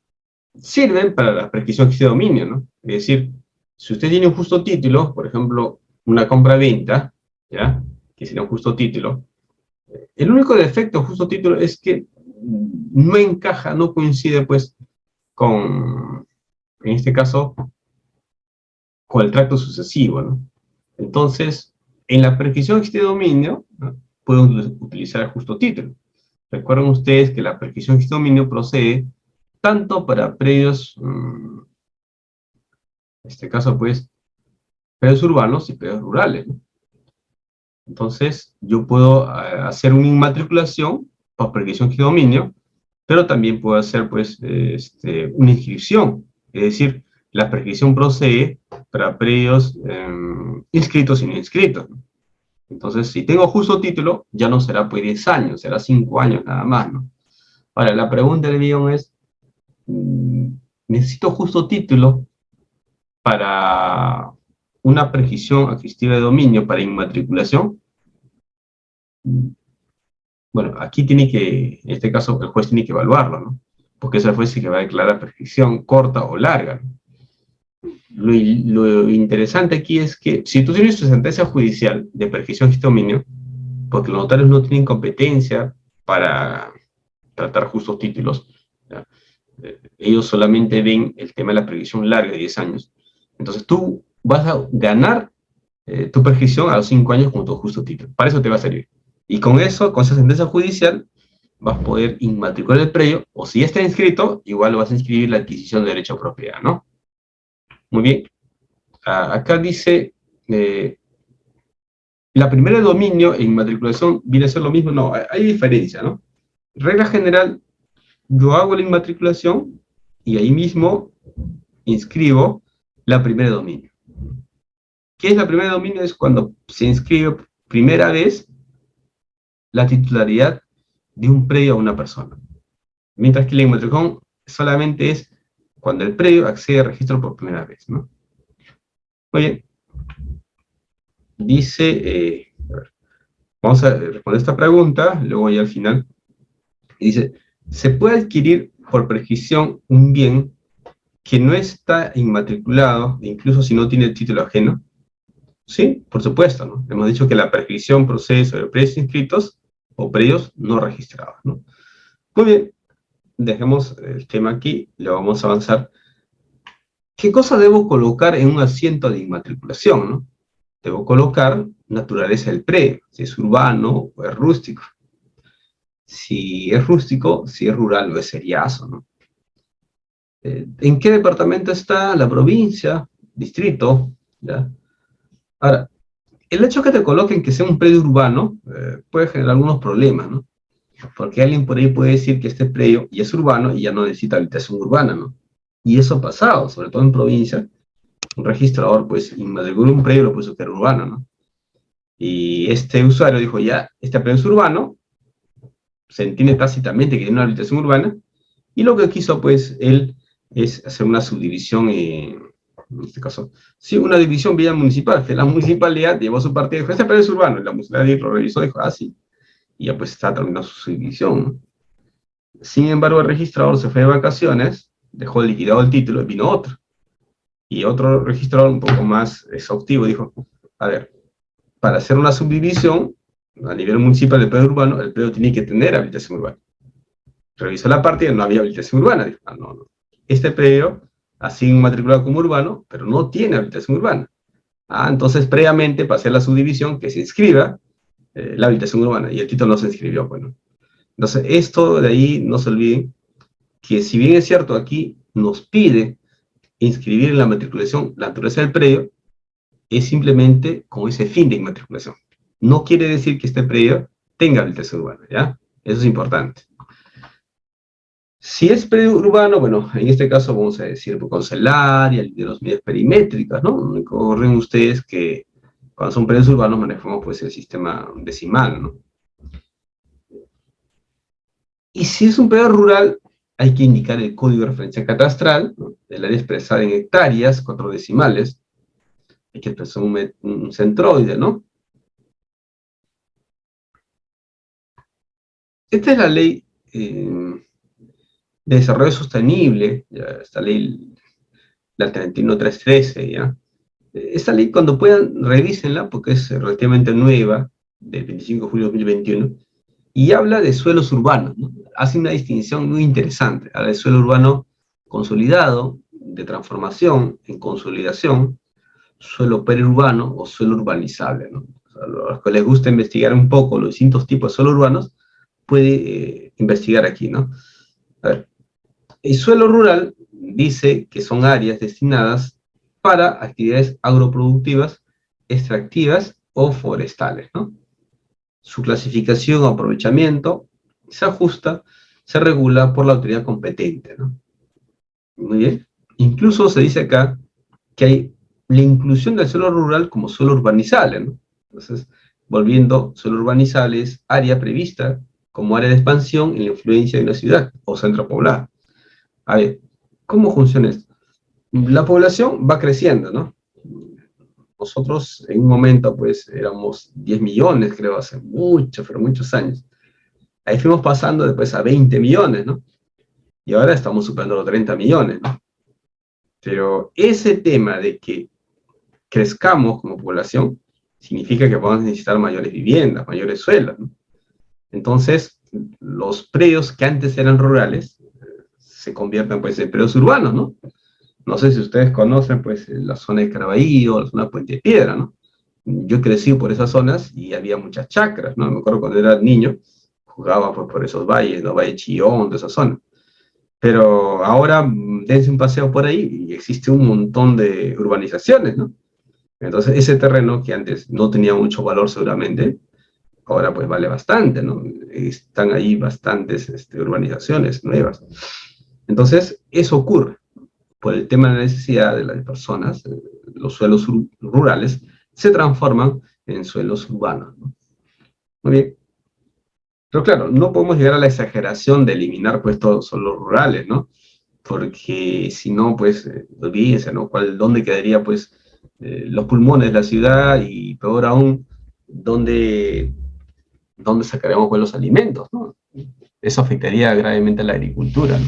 sirven para la prescripción de dominio, ¿no? Es decir, si usted tiene un justo título, por ejemplo, una compra-venta, ¿ya? Que sería un justo título, el único defecto del justo título es que no encaja, no coincide, pues, con, en este caso, con el tracto sucesivo, ¿no? Entonces, en la prescripción de dominio, ¿no? Pueden utilizar el justo título. Recuerden ustedes que la prescripción de dominio procede tanto para predios, en este caso, pues, predios urbanos y predios rurales, ¿no? Entonces, yo puedo hacer una inmatriculación por prescripción de dominio, pero también puedo hacer, pues, una inscripción. Es decir, la prescripción procede para predios inscritos y no inscritos, ¿no? Entonces, si tengo justo título, ya no será pues 10 años, será 5 años nada más, ¿no? Ahora, la pregunta del millón es, ¿necesito justo título para una prescripción adquisitiva de dominio para inmatriculación? Bueno, aquí tiene que, en este caso, el juez tiene que evaluarlo, ¿no? Porque es el juez el que va a declarar prescripción corta o larga, ¿no? Lo interesante aquí es que si tú tienes tu sentencia judicial de prescripción de dominio, porque los notarios no tienen competencia para tratar justos títulos, ¿ya? Ellos solamente ven el tema de la prescripción larga de 10 años. Entonces tú vas a ganar tu prescripción a los 5 años con tu justo título. Para eso te va a servir. Y con eso, con esa sentencia judicial, vas a poder inmatricular el predio, o si ya está inscrito, igual vas a inscribir la adquisición de derecho a propiedad, ¿no? Muy bien. Acá dice, la primera de dominio en inmatriculación viene a ser lo mismo. No, hay diferencia, ¿no? Regla general, yo hago la inmatriculación y ahí mismo inscribo la primera de dominio. ¿Qué es la primera de dominio? Es cuando se inscribe primera vez la titularidad de un predio a una persona. Mientras que la inmatriculación solamente es cuando el predio accede al registro por primera vez, ¿no? Muy bien. Dice, a ver, vamos a responder esta pregunta, luego ya al final. Dice, ¿se puede adquirir por prescripción un bien que no está inmatriculado, incluso si no tiene el título ajeno? Sí, por supuesto, ¿no? Hemos dicho que la prescripción procede sobre predios inscritos o predios no registrados, ¿no? Muy bien, dejemos el tema aquí, lo vamos a avanzar. ¿Qué cosa debo colocar en un asiento de inmatriculación, no? Debo colocar naturaleza del predio, si es urbano o es rústico. si es rústico, si es rural o es seriazo, ¿no? ¿En qué departamento está? La provincia, distrito, ¿ya? Ahora, el hecho que te coloquen que sea un predio urbano puede generar algunos problemas, ¿no? Porque alguien por ahí puede decir que este predio ya es urbano y ya no necesita habitación urbana, ¿no? Y eso ha pasado, sobre todo en provincia. Un registrador, pues, inmatriculó un predio y lo puso que era urbano, ¿no? Y este usuario dijo, ya, este predio es urbano, se entiende tácitamente que tiene una habitación urbana, y lo que quiso, pues, él es hacer una subdivisión, en este caso, sí, una división vía municipal, que la municipalidad llevó su partido y dijo, este predio es urbano, y la municipalidad lo revisó y dijo, ah, sí, y ya pues está terminando su subdivisión, ¿no? Sin embargo, el registrador se fue de vacaciones, dejó liquidado el título y vino otro. Y otro registrador un poco más exhaustivo dijo, a ver, para hacer una subdivisión a nivel municipal del predio urbano, el predio tiene que tener habilitación urbana. Revisó la parte y no había habilitación urbana. Dijo, ah, no, no. Este predio ha sido matriculado como urbano, pero no tiene habilitación urbana. Ah, entonces previamente para hacer la subdivisión que se inscriba la habilitación urbana y el título no se inscribió. Bueno, entonces esto de ahí no se olviden que si bien es cierto aquí nos pide inscribir en la matriculación la naturaleza del predio, es simplemente con ese fin de inmatriculación. No quiere decir que este predio tenga habilitación urbana, ¿ya? Eso es importante. Si es predio urbano, bueno, en este caso vamos a decir con el área, de las medidas perimétricas, ¿no? Recuerden ustedes que cuando son predios urbanos manejamos pues el sistema decimal, ¿no? Y si es un predio rural, hay que indicar el código de referencia catastral, ¿no? El área expresada en hectáreas, 4 decimales, hay que expresar un centroide, ¿no? Esta es la ley de desarrollo sostenible, ya, esta ley, la 31313, ¿ya? Esta ley, cuando puedan, revísenla, porque es relativamente nueva, del 25 de julio de 2021, y habla de suelos urbanos, ¿no? Hace una distinción muy interesante, habla de suelo urbano consolidado, de transformación en consolidación, suelo periurbano o suelo urbanizable, ¿no? O sea, a los que les gusta investigar un poco los distintos tipos de suelos urbanos, puede investigar aquí, ¿no? A ver, el suelo rural dice que son áreas destinadas para actividades agroproductivas, extractivas o forestales, ¿no? Su clasificación o aprovechamiento se ajusta, se regula por la autoridad competente, ¿no? Muy bien. Incluso se dice acá que hay la inclusión del suelo rural como suelo urbanizable, ¿no? Entonces, volviendo, suelo urbanizable es área prevista como área de expansión en la influencia de una ciudad o centro poblado. A ver, ¿cómo funciona esto? La población va creciendo, ¿no? Nosotros en un momento, pues, éramos 10 millones, creo, hace muchos, pero muchos años. Ahí fuimos pasando después a 20 millones, ¿no? Y ahora estamos superando los 30 millones, ¿no? Pero ese tema de que crezcamos como población significa que vamos a necesitar mayores viviendas, mayores suelos, ¿no? Entonces, los predios que antes eran rurales se convierten, pues, en predios urbanos, ¿no? No sé si ustedes conocen, pues, la zona de Caraballo, la zona de Puente de Piedra, ¿no? Yo crecí por esas zonas y había muchas chacras, ¿no? Me acuerdo cuando era niño, jugaba pues, por esos valles, ¿no? Valle Chillón, de esa zona. Pero ahora dense un paseo por ahí y existe un montón de urbanizaciones, ¿no? Entonces, ese terreno que antes no tenía mucho valor seguramente, ahora pues vale bastante, ¿no? Están ahí bastantes urbanizaciones nuevas. Entonces, eso ocurre por el tema de la necesidad de las personas, los suelos rurales se transforman en suelos urbanos, ¿no? Muy bien. Pero claro, no podemos llegar a la exageración de eliminar pues todos los suelos rurales, ¿no? Porque si no, pues, olvídense, ¿no? ¿Dónde quedaría pues los pulmones de la ciudad y peor aún, dónde sacaremos pues los alimentos, ¿no? Eso afectaría gravemente a la agricultura, ¿no?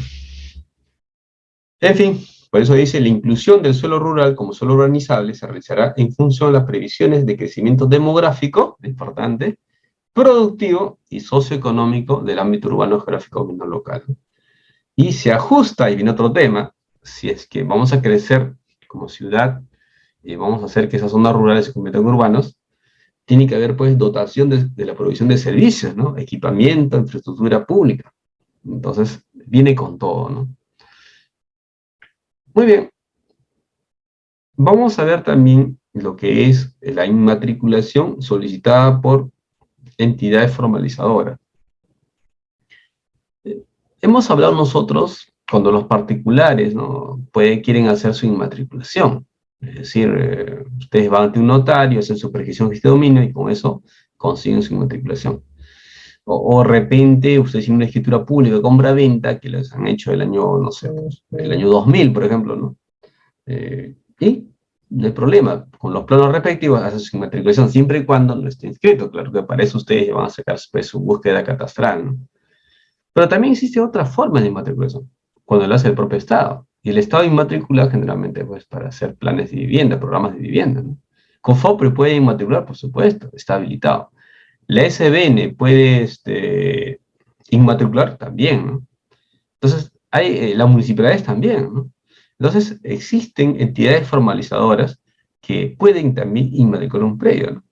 En fin, por eso dice, la inclusión del suelo rural como suelo urbanizable se realizará en función de las previsiones de crecimiento demográfico, importante, productivo y socioeconómico del ámbito urbano geográfico local. Y se ajusta, y viene otro tema, si es que vamos a crecer como ciudad y vamos a hacer que esas zonas rurales se conviertan en urbanos, tiene que haber pues dotación de la provisión de servicios, ¿no? Equipamiento, infraestructura pública. Entonces, viene con todo, ¿no? Muy bien. Vamos a ver también lo que es la inmatriculación solicitada por entidades formalizadoras. Hemos hablado nosotros cuando los particulares, ¿no? Quieren hacer su inmatriculación. Es decir, ustedes van ante un notario, hacen su prescripción de este dominio y con eso consiguen su inmatriculación. O de repente ustedes tienen una escritura pública de compra-venta que les han hecho el año, no sé, pues, el año 2000, por ejemplo, ¿no? Y no hay problema, con los planos respectivos hacen su inmatriculación siempre y cuando no esté inscrito. Claro que para eso ustedes van a sacar pues, su búsqueda catastral, ¿no? Pero también existe otra forma de inmatriculación, cuando lo hace el propio Estado. Y el Estado inmatricula generalmente pues, para hacer planes de vivienda, programas de vivienda, ¿no? COFOPRI puede inmatricular, por supuesto, está habilitado. La SBN puede inmatricular también, ¿no? Entonces, hay las municipalidades también, ¿no? Entonces, existen entidades formalizadoras que pueden también inmatricular un predio, ¿no?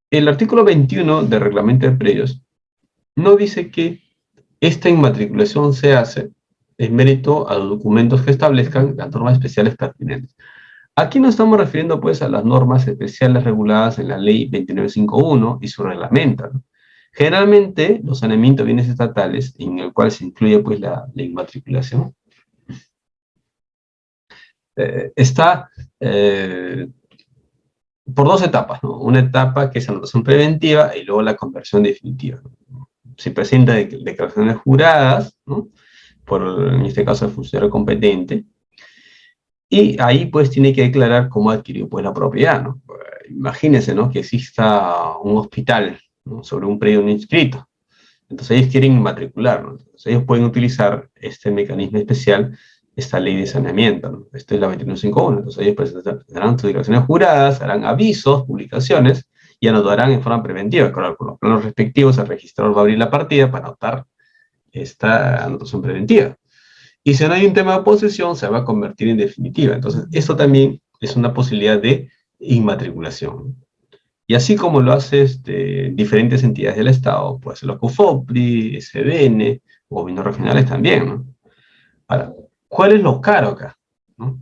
El artículo 21 del reglamento de predios no dice que esta inmatriculación se hace en mérito a los documentos que establezcan las normas especiales pertinentes. Aquí nos estamos refiriendo pues a las normas especiales reguladas en la ley 2951 y su reglamento, ¿no? Generalmente los saneamientos de bienes estatales, en el cual se incluye pues la inmatriculación, está por dos etapas, ¿no? Una etapa que es anotación preventiva y luego la conversión definitiva, ¿no? Se presenta declaraciones juradas, ¿no? Por, en este caso, el funcionario competente, y ahí pues tiene que declarar cómo adquirió pues la propiedad, ¿no? Imagínense, ¿no? Que exista un hospital, ¿no? Sobre un predio no inscrito. Entonces ellos quieren inmatricularlo. Entonces ellos pueden utilizar este mecanismo especial, esta ley de saneamiento, ¿no? Esto es la 2151. Entonces ellos presentarán sus declaraciones juradas, harán avisos, publicaciones, y anotarán en forma preventiva. Claro, con los planos respectivos, el registrador va a abrir la partida para anotar esta anotación preventiva. Y si no hay un tema de posesión, se va a convertir en definitiva. Entonces, esto también es una posibilidad de inmatriculación. Y así como lo hace diferentes entidades del Estado, puede ser la COFOPRI, SBN, gobiernos regionales también, ¿no? Ahora, ¿cuál es lo caro acá? ¿No?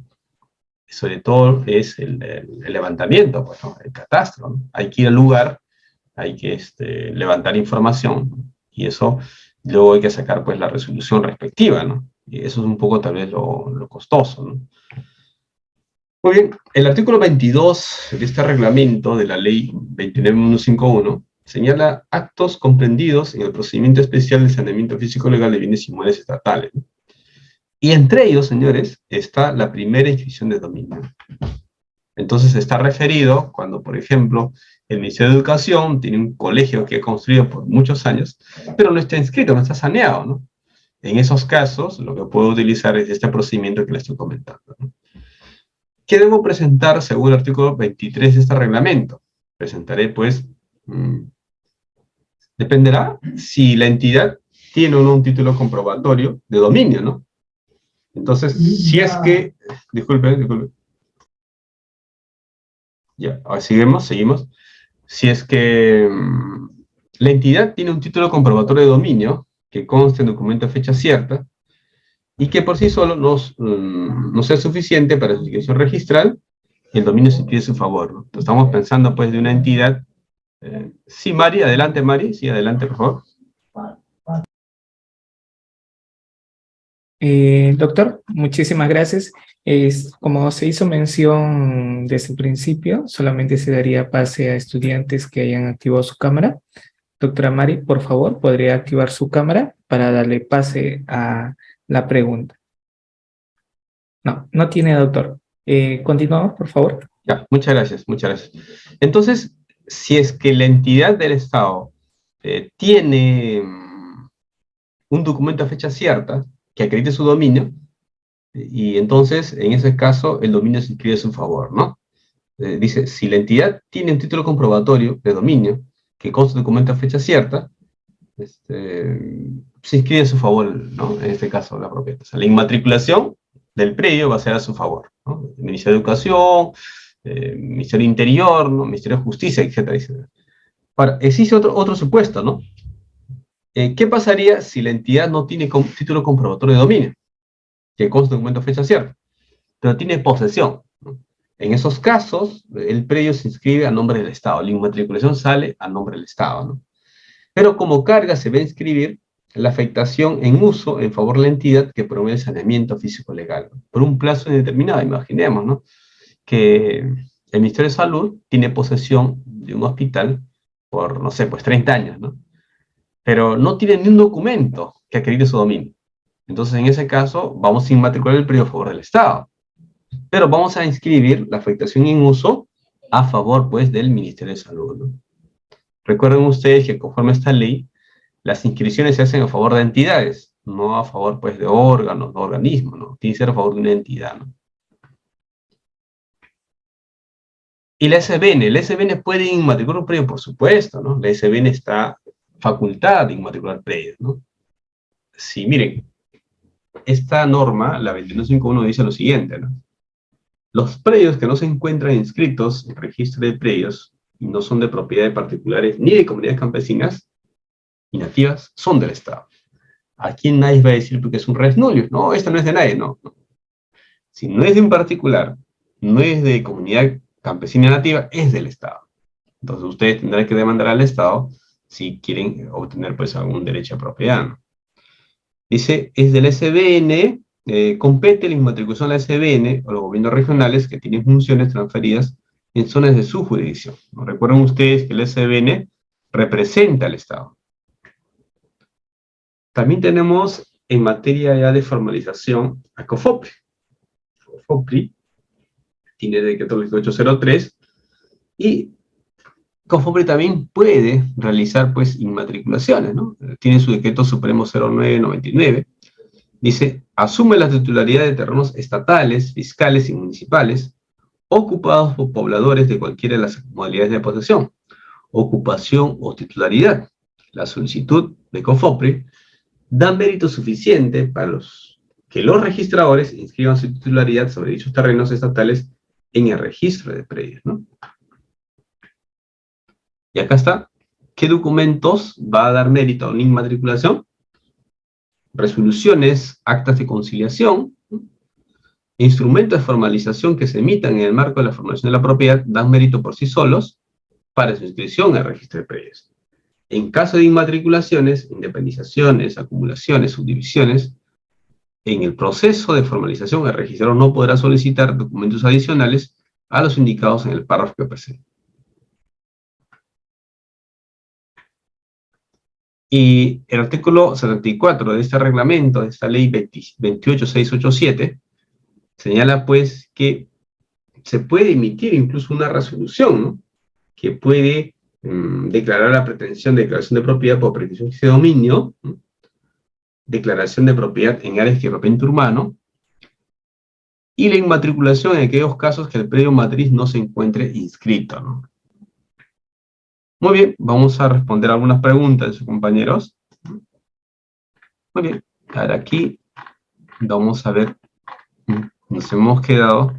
Sobre todo es el levantamiento, pues, ¿no? El catastro, ¿no? Hay que ir al lugar, hay que levantar información, ¿no? Y eso luego hay que sacar pues la resolución respectiva, ¿no? Y eso es un poco tal vez lo costoso, ¿no? Muy bien, el artículo 22 de este reglamento de la ley 29151 señala actos comprendidos en el procedimiento especial de saneamiento físico legal de bienes inmuebles estatales, ¿no? Y entre ellos, señores, está la primera inscripción de dominio. Entonces está referido cuando, por ejemplo, el Ministerio de Educación tiene un colegio que ha construido por muchos años, pero no está inscrito, no está saneado, ¿no? En esos casos, lo que puedo utilizar es este procedimiento que les estoy comentando, ¿no? ¿Qué debo presentar según el artículo 23 de este reglamento? Presentaré, pues, dependerá si la entidad tiene o no un título comprobatorio de dominio, ¿no? Entonces, si es que, disculpe, ya, ahora seguimos. Si es que la entidad tiene un título comprobatorio de dominio que conste en documento de fecha cierta y que por sí solo no sea suficiente para su inscripción registral, el dominio se pide a su favor, ¿no? Entonces, estamos pensando pues de una entidad. Sí, Mari, adelante Mari, sí, adelante por favor. Doctor, muchísimas gracias. Como se hizo mención desde el principio, solamente se daría pase a estudiantes que hayan activado su cámara. Doctora Mari, por favor, ¿podría activar su cámara para darle pase a la pregunta? No, no tiene, doctor. Continuamos, por favor. Ya, muchas gracias, muchas gracias. Entonces, si es que la entidad del Estado tiene un documento a fecha cierta que acredite su dominio, y entonces, en ese caso, el dominio se inscribe a su favor, ¿no? Dice, si la entidad tiene un título comprobatorio de dominio que consta de documento a fecha cierta, se inscribe a su favor, ¿no? En este caso, la propiedad. O sea, la inmatriculación del predio va a ser a su favor, ¿no? El Ministerio de Educación, Ministerio Interior, ¿no? Ministerio de Justicia, etcétera, etcétera. Ahora, existe otro supuesto, ¿no? ¿Qué pasaría si la entidad no tiene título comprobatorio de dominio, que consta en documento fecha cierta, pero tiene posesión, ¿no? En esos casos, el predio se inscribe a nombre del Estado, la inmatriculación sale a nombre del Estado, ¿no? Pero como carga se va a inscribir la afectación en uso en favor de la entidad que promueve el saneamiento físico-legal, ¿no? Por un plazo indeterminado, imaginemos, ¿no? Que el Ministerio de Salud tiene posesión de un hospital por, no sé, pues 30 años, ¿no? Pero no tiene ni un documento que acredite su dominio. Entonces, en ese caso, vamos a inmatricular el predio a favor del Estado. Pero vamos a inscribir la afectación en uso a favor, pues, del Ministerio de Salud, ¿no? Recuerden ustedes que conforme a esta ley, las inscripciones se hacen a favor de entidades, no a favor, pues, de órganos, de organismos, ¿no? Tiene que ser a favor de una entidad, ¿no? Y la SBN puede inmatricular un predio, por supuesto, ¿no? La SBN está facultada de inmatricular predios, ¿no? Sí, miren, esta norma, la 2151, dice lo siguiente, ¿no? Los predios que no se encuentran inscritos en el registro de predios y no son de propiedad de particulares ni de comunidades campesinas y nativas son del Estado. Aquí nadie va a decir porque es un res nullius. No, esta no es de nadie, no. Si no es de un particular, no es de comunidad campesina nativa, es del Estado. Entonces ustedes tendrán que demandar al Estado si quieren obtener, pues, algún derecho a propiedad, ¿no? Dice, es del SBN, compete la inmatriculación a la SBN o los gobiernos regionales que tienen funciones transferidas en zonas de su jurisdicción, ¿no? Recuerden ustedes que el SBN representa al Estado. También tenemos en materia ya de formalización a COFOPRI. COFOPRI tiene decreto 803 y COFOPRI también puede realizar, pues, inmatriculaciones, ¿no? Tiene su decreto supremo 0999. Dice, asume la titularidad de terrenos estatales, fiscales y municipales ocupados por pobladores de cualquiera de las modalidades de posesión, ocupación o titularidad. La solicitud de COFOPRI da mérito suficiente para que los registradores inscriban su titularidad sobre dichos terrenos estatales en el registro de predios, ¿no? Y acá está. ¿Qué documentos va a dar mérito a una inmatriculación? Resoluciones, actas de conciliación, instrumentos de formalización que se emitan en el marco de la formalización de la propiedad dan mérito por sí solos para su inscripción al registro de predios. En caso de inmatriculaciones, independizaciones, acumulaciones, subdivisiones, en el proceso de formalización el registrador no podrá solicitar documentos adicionales a los indicados en el párrafo que precede. Y el artículo 74 de este reglamento, de esta ley 28687, señala, pues, que se puede emitir incluso una resolución, ¿no? Que puede declarar la pretensión de declaración de propiedad por pretensón de dominio, ¿no? Declaración de propiedad en áreas de equipamiento urbano, y la inmatriculación en aquellos casos que el predio matriz no se encuentre inscrito, ¿no? Muy bien, vamos a responder algunas preguntas de sus compañeros. Muy bien, ahora aquí vamos a ver, nos hemos quedado.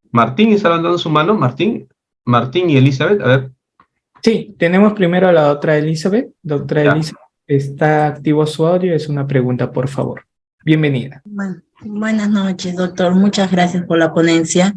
Martín está levantando su mano. Martín y Elizabeth, a ver. Sí, tenemos primero a la otra Elizabeth. Doctora Elizabeth, ¿está activo su audio? Es una pregunta, por favor. Bienvenida. Bueno, buenas noches, doctor. Muchas gracias por la ponencia.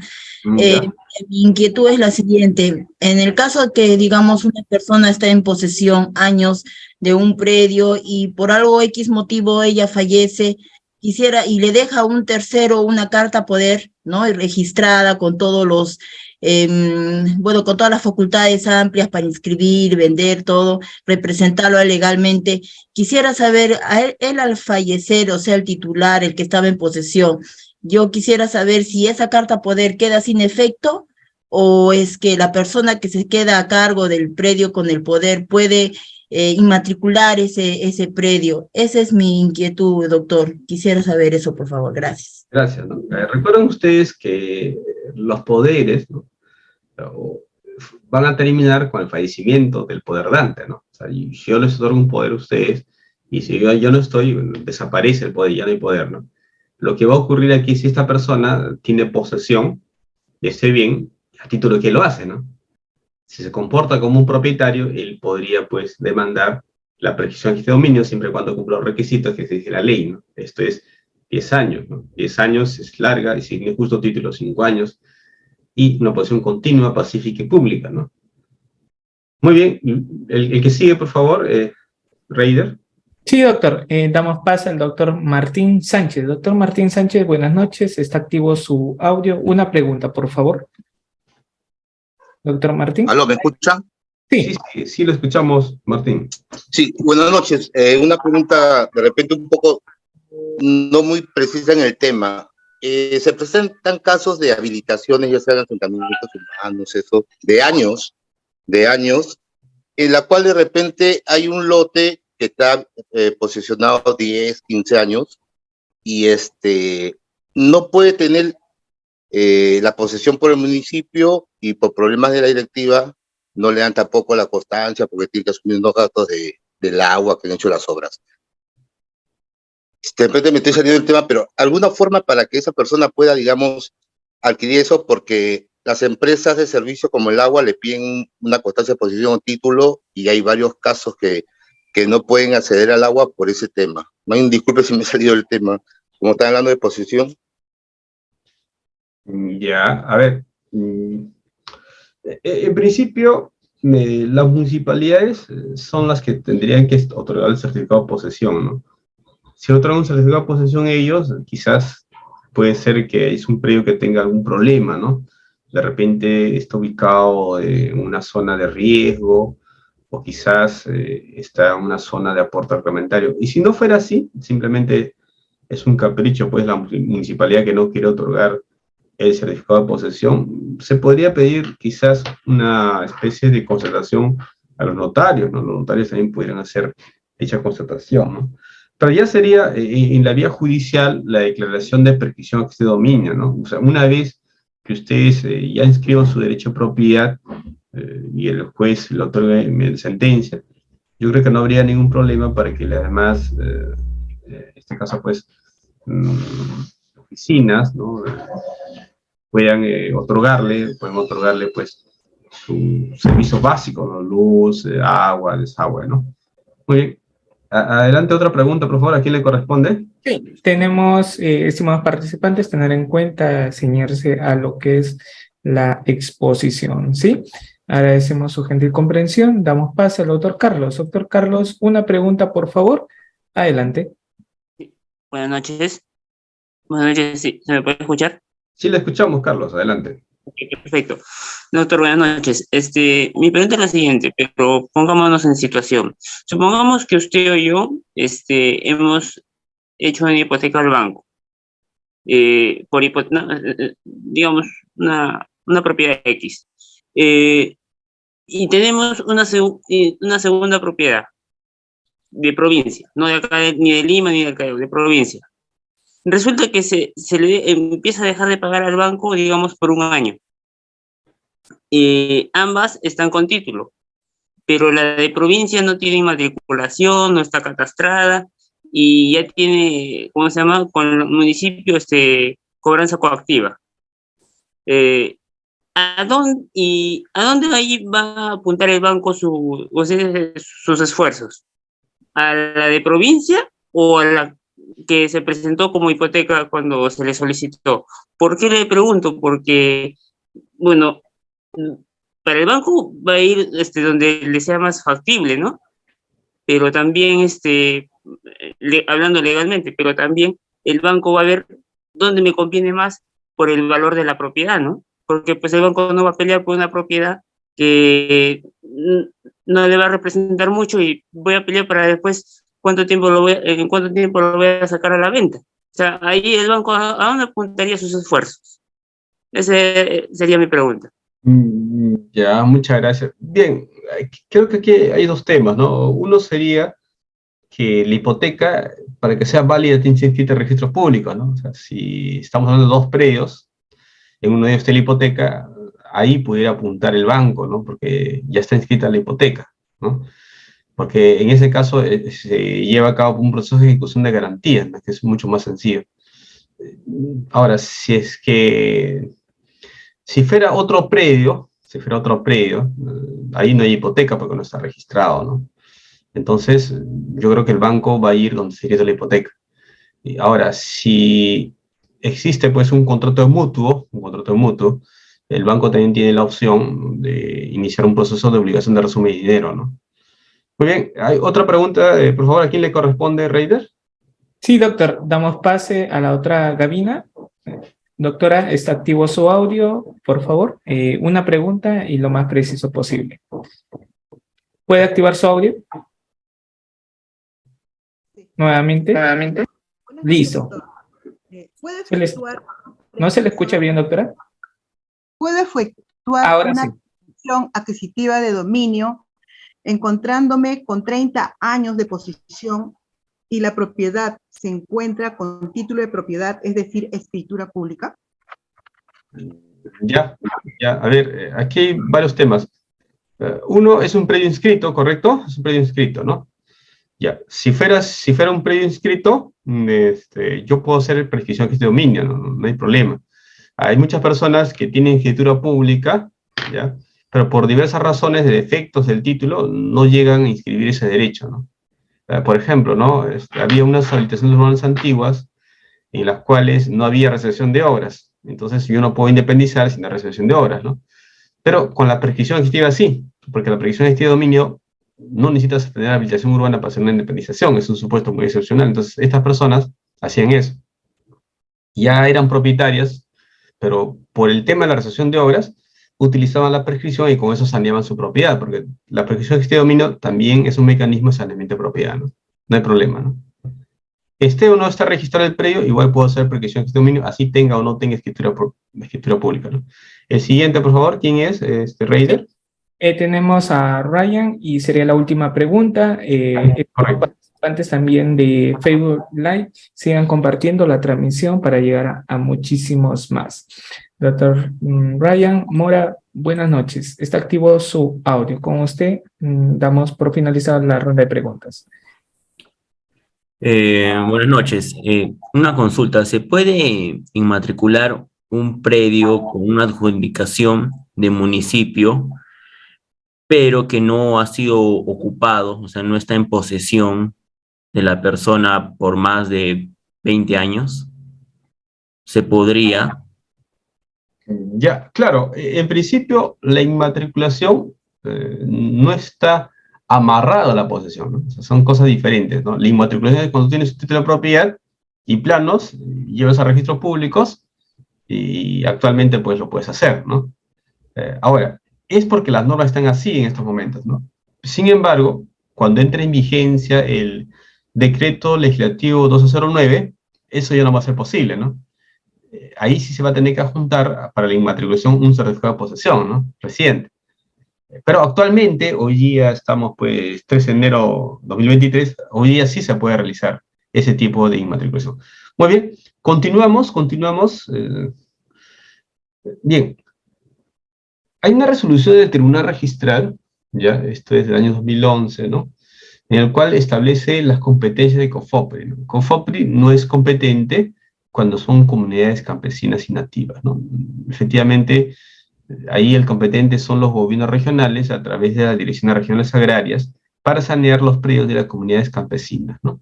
Mi inquietud es la siguiente. En el caso que, digamos, una persona está en posesión años de un predio y por algo X motivo ella fallece, quisiera y le deja a un tercero una carta poder, ¿no? Y registrada con todos los, bueno, con todas las facultades amplias para inscribir, vender, todo, representarlo legalmente. Quisiera saber, a él al fallecer, o sea, el titular, el que estaba en posesión, yo quisiera saber si esa carta poder queda sin efecto o es que la persona que se queda a cargo del predio con el poder puede inmatricular ese predio. Esa es mi inquietud, doctor. Quisiera saber eso, por favor. Gracias. Gracias, ¿no? Recuerden ustedes que los poderes, ¿no?, van a terminar con el fallecimiento del poder dante, ¿no? O sea, si yo les otorgo un poder a ustedes y si yo no estoy, desaparece el poder, ya no hay poder, ¿no? Lo que va a ocurrir aquí, si esta persona tiene posesión de ese bien, a título que lo hace, ¿no? Si se comporta como un propietario, él podría, pues, demandar la prescripción de este dominio siempre y cuando cumpla los requisitos que se dice la ley, ¿no? Esto es 10 años, ¿no? 10 años es larga y sin justo título 5 años y una posición continua, pacífica y pública, ¿no? Muy bien, el que sigue, por favor, Reider. Sí, doctor. Damos paso al doctor Martín Sánchez. Doctor Martín Sánchez, buenas noches. Está activo su audio. Una pregunta, por favor. Doctor Martín. ¿Aló, me escuchan? Sí. Sí, lo escuchamos, Martín. Sí, buenas noches. Una pregunta de repente un poco no muy precisa en el tema. Se presentan casos de habilitaciones, ya sean asentamientos humanos, eso, de años, en la cual de repente hay un lote que está posicionado 10, 15 años y no puede tener la posesión por el municipio y por problemas de la directiva no le dan tampoco la constancia porque tiene que asumir unos gastos del agua que han hecho las obras. De repente me estoy saliendo del tema, pero alguna forma para que esa persona pueda, digamos, adquirir eso, porque las empresas de servicio como el agua le piden una constancia de posesión o título y hay varios casos que no pueden acceder al agua por ese tema. Disculpe si me he salido del tema. Como están hablando de posesión. Ya, a ver. En principio, las municipalidades son las que tendrían que otorgar el certificado de posesión, ¿no? Si otorgan un certificado de posesión ellos, quizás puede ser que es un predio que tenga algún problema, ¿no? De repente está ubicado en una zona de riesgo, o quizás está en una zona de aporte reglamentario. Y si no fuera así, simplemente es un capricho, pues la municipalidad que no quiere otorgar el certificado de posesión, se podría pedir quizás una especie de constatación a los notarios, ¿no? Los notarios también pudieran hacer dicha constatación, ¿no? Pero ya sería en la vía judicial la declaración de prescripción de este dominio, ¿no? O sea, una vez que ustedes ya inscriban su derecho a propiedad y el juez lo otorgue en sentencia, yo creo que no habría ningún problema para que las demás, en este caso, pues, oficinas, ¿no? Pueden otorgarle, pues, sus servicios básicos, ¿no? Luz, agua, desagüe, ¿no? Muy bien. Adelante, otra pregunta, por favor. ¿A quién le corresponde? Sí. Tenemos, estimados participantes, tener en cuenta, ceñirse a lo que es la exposición, ¿sí? Agradecemos su gentil comprensión. Damos paso al doctor Carlos. Doctor Carlos, una pregunta, por favor. Adelante. Buenas noches. Buenas noches, sí. ¿Se me puede escuchar? Sí, le escuchamos, Carlos. Adelante. Okay, perfecto. Doctor, buenas noches. Mi pregunta es la siguiente, pero pongámonos en situación. Supongamos que usted o yo hemos hecho una hipoteca al banco. Digamos, una propiedad X. Y tenemos una segunda propiedad de provincia, no de acá, ni de Lima, ni de acá, de provincia. Resulta que se le empieza a dejar de pagar al banco, digamos, por un año. Ambas están con título, pero la de provincia no tiene inmatriculación, no está catastrada y ya tiene, ¿cómo se llama? Con el municipio, cobranza coactiva. ¿A dónde ahí va a apuntar el banco sus esfuerzos? ¿A la de provincia o a la que se presentó como hipoteca cuando se le solicitó? ¿Por qué le pregunto? Porque, bueno, para el banco va a ir donde le sea más factible, ¿no? Pero también, hablando legalmente, pero también el banco va a ver dónde me conviene más por el valor de la propiedad, ¿no? Porque pues el banco no va a pelear por una propiedad que no le va a representar mucho y voy a pelear para después en cuánto tiempo lo voy a sacar a la venta. O sea, ahí el banco, ¿a dónde apuntaría sus esfuerzos? Esa sería mi pregunta. Ya, muchas gracias. Bien, creo que aquí hay dos temas, ¿no? Uno sería que la hipoteca, para que sea válida, tiene que ser inscrita en registros públicos, ¿no? O sea, si estamos hablando de dos predios, en uno de ellos está la hipoteca, ahí pudiera apuntar el banco, ¿no? Porque ya está inscrita la hipoteca, ¿no? Porque en ese caso se lleva a cabo un proceso de ejecución de garantías, ¿no? Que es mucho más sencillo. Ahora, si es que Si fuera otro predio, ahí no hay hipoteca porque no está registrado, ¿no? Entonces, yo creo que el banco va a ir donde se la hipoteca. Y ahora, si existe pues un contrato mutuo, el banco también tiene la opción de iniciar un proceso de obligación de resumen de dinero, ¿no? Muy bien, hay otra pregunta, por favor, ¿a quién le corresponde, Reider? Sí, doctor, damos pase a la otra cabina. Doctora, está activo su audio, por favor. Una pregunta y lo más preciso posible. ¿Puede activar su audio? Nuevamente. Listo. ¿Puede Se les- efectuar ¿No se le escucha bien, doctora? puede efectuar Ahora una sí. acción adquisitiva de dominio encontrándome con 30 años de posesión y la propiedad se encuentra con título de propiedad, es decir, escritura pública? Ya, a ver, aquí hay varios temas. Uno es un predio inscrito, ¿correcto? Es un predio inscrito, ¿no? Ya, si fuera un predio inscrito, yo puedo hacer prescripción de este dominio, no hay problema. Hay muchas personas que tienen escritura pública, ¿ya? Pero por diversas razones de defectos del título no llegan a inscribir ese derecho, ¿no? Por ejemplo, ¿no? Había unas habilitaciones urbanas antiguas en las cuales no había recepción de obras. Entonces yo no puedo independizar sin la recepción de obras, ¿no? Pero con la prescripción ejecutiva sí, porque la prescripción ejecutiva de dominio no necesitas tener habilitación urbana para hacer una independización, es un supuesto muy excepcional. Entonces estas personas hacían eso. Ya eran propietarias, pero por el tema de la recepción de obras, utilizaban la prescripción y con eso saneaban su propiedad, porque la prescripción ejecutiva de dominio también es un mecanismo de saneamiento de propiedad, ¿no? No hay problema, ¿no? Esté o no está registrado el predio, igual puedo hacer prescripción de dominio, así tenga o no tenga escritura pública, ¿no? El siguiente, por favor, ¿quién es? Reider. Tenemos a Ryan y sería la última pregunta. Correcto. Participantes también de Facebook Live sigan compartiendo la transmisión para llegar a muchísimos más. Doctor Ryan Mora, buenas noches. Está activo su audio. Con usted damos por finalizada la ronda de preguntas. Buenas noches. Una consulta. ¿Se puede inmatricular un predio con una adjudicación de municipio, pero que no ha sido ocupado, o sea, no está en posesión de la persona por más de 20 años? ¿Se podría? Ya, claro, en principio la inmatriculación no está amarrada a la posesión, ¿no? O sea, son cosas diferentes, ¿no? La inmatriculación es cuando tienes un título de propiedad y planos, llevas a registros públicos y actualmente pues lo puedes hacer, ¿no? Ahora, es porque las normas están así en estos momentos, ¿no? Sin embargo, cuando entre en vigencia el decreto legislativo 1209, eso ya no va a ser posible, ¿no? Ahí sí se va a tener que adjuntar para la inmatriculación un certificado de posesión, ¿no? Reciente. Pero actualmente, hoy día estamos pues 3 de enero 2023, hoy día sí se puede realizar ese tipo de inmatriculación. Muy bien, continuamos. Bien, hay una resolución del Tribunal Registral, ya, esto es del año 2011, ¿no? En el cual establece las competencias de COFOPRI, ¿no? COFOPRI no es competente cuando son comunidades campesinas y nativas, ¿no? Efectivamente, ahí el competente son los gobiernos regionales a través de las direcciones regionales agrarias para sanear los predios de las comunidades campesinas, ¿no?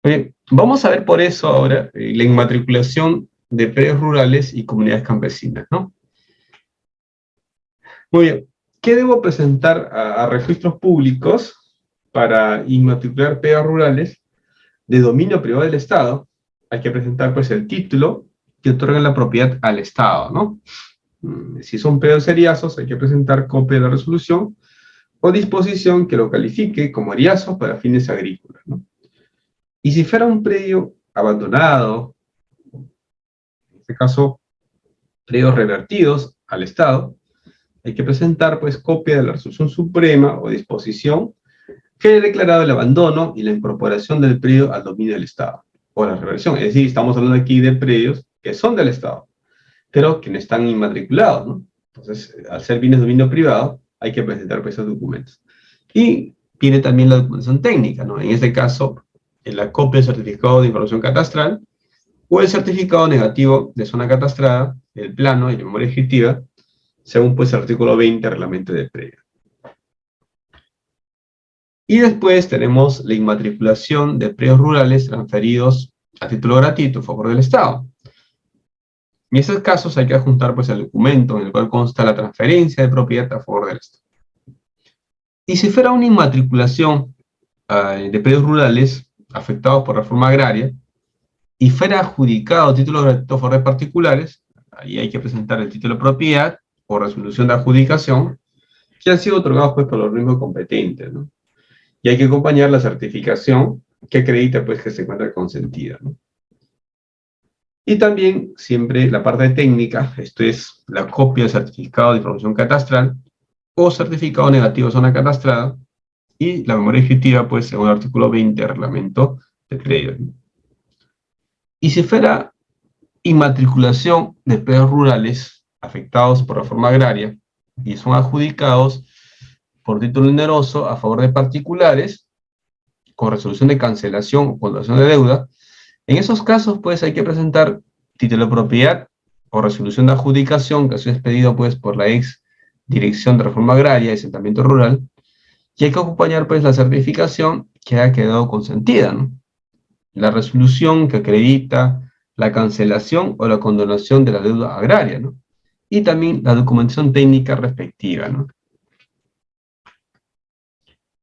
Bien, vamos a ver por eso ahora la inmatriculación de predios rurales y comunidades campesinas, ¿no? Muy bien, ¿qué debo presentar a registros públicos para inmatricular predios rurales de dominio privado del Estado? Hay que presentar pues el título que otorga la propiedad al Estado, ¿no? Si son predios eriazos, hay que presentar copia de la resolución o disposición que lo califique como eriazo para fines agrícolas, ¿no? Y si fuera un predio abandonado, en este caso, predios revertidos al Estado, hay que presentar pues copia de la resolución suprema o disposición que haya declarado el abandono y la incorporación del predio al dominio del Estado, o la reversión. Es decir, estamos hablando aquí de predios que son del Estado, pero que no están inmatriculados, ¿no? Entonces, al ser bienes de dominio privado, hay que presentar pues, esos documentos. Y tiene también la documentación técnica, ¿no? En este caso, en la copia del certificado de información catastral o el certificado negativo de zona catastrada el plano y la memoria ejecutiva, según pues el artículo 20 del reglamento de predio. Y después tenemos la inmatriculación de predios rurales transferidos a título gratuito a favor del Estado. En estos casos hay que adjuntar pues el documento en el cual consta la transferencia de propiedad a favor del Estado. Y si fuera una inmatriculación de predios rurales afectados por reforma agraria y fuera adjudicado a título gratuito a favor de particulares, ahí hay que presentar el título de propiedad o resolución de adjudicación que han sido otorgados pues por los organismos competentes, ¿no? Y hay que acompañar la certificación que acredita pues que se encuentra consentida, ¿no? Y también siempre la parte técnica, esto es la copia del certificado de información catastral o certificado negativo de zona catastrada, y la memoria ejecutiva pues según el artículo 20 del reglamento de predio, ¿no? Y si fuera inmatriculación de predios rurales afectados por reforma agraria y son adjudicados por título oneroso a favor de particulares, con resolución de cancelación o condonación de deuda, en esos casos, pues, hay que presentar título de propiedad o resolución de adjudicación que ha sido expedido, pues, por la ex Dirección de Reforma Agraria y Asentamiento Rural, y hay que acompañar, pues, la certificación que ha quedado consentida, ¿no? La resolución que acredita la cancelación o la condonación de la deuda agraria, ¿no? Y también la documentación técnica respectiva, ¿no?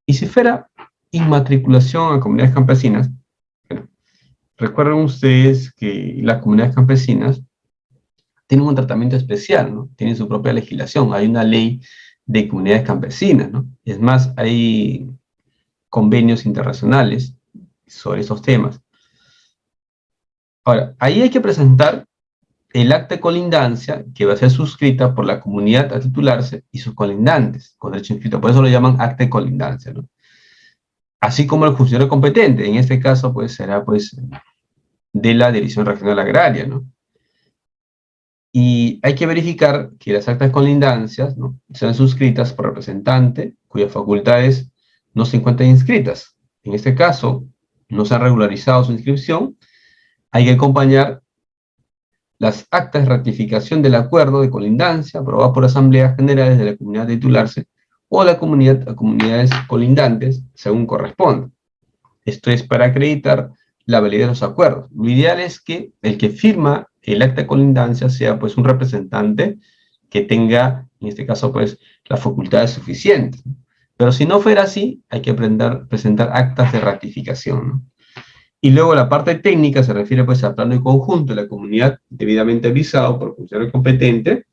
Y si fuera inmatriculación a comunidades campesinas, bueno, recuerden ustedes que las comunidades campesinas tienen un tratamiento especial, ¿no? Tienen su propia legislación, hay una ley de comunidades campesinas, ¿no? Es más, hay convenios internacionales sobre esos temas. Ahora, ahí hay que presentar el acta de colindancia que va a ser suscrita por la comunidad a titularse y sus colindantes, con derecho inscrito. Por eso lo llaman acta de colindancia, ¿no? Así como el funcionario competente, en este caso, pues, será, pues, de la Dirección Regional Agraria, ¿no? Y hay que verificar que las actas de colindancias, ¿no?, sean suscritas por representante cuyas facultades no se encuentran inscritas. En este caso, no se ha regularizado su inscripción, hay que acompañar las actas de ratificación del acuerdo de colindancia aprobado por asambleas generales de la comunidad de titularse o la comunidad a comunidades colindantes, según corresponda. Esto es para acreditar la validez de los acuerdos. Lo ideal es que el que firma el acta de colindancia sea pues un representante que tenga, en este caso pues, las facultades suficientes. Pero si no fuera así, hay que presentar actas de ratificación, ¿no? Y luego la parte técnica se refiere pues al plano de conjunto de la comunidad debidamente avisado por funcionario competente,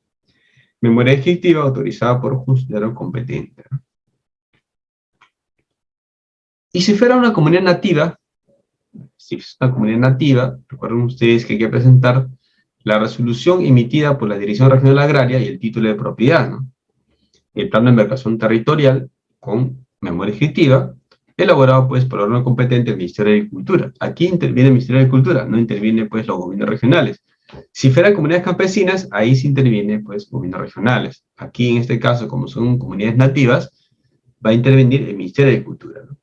memoria ejecutiva autorizada por funcionario competente. Y si fuera una comunidad nativa, si es una comunidad nativa, recuerden ustedes que hay que presentar la resolución emitida por la Dirección Regional Agraria y el título de propiedad, ¿no? El plano de embarcación territorial con memoria ejecutiva, elaborado pues por el órgano competente del Ministerio de Agricultura. Aquí interviene el Ministerio de Agricultura, no interviene pues los gobiernos regionales. Si fueran comunidades campesinas, ahí sí interviene pues gobiernos regionales. Aquí en este caso, como son comunidades nativas, va a intervenir el Ministerio de Agricultura, ¿no?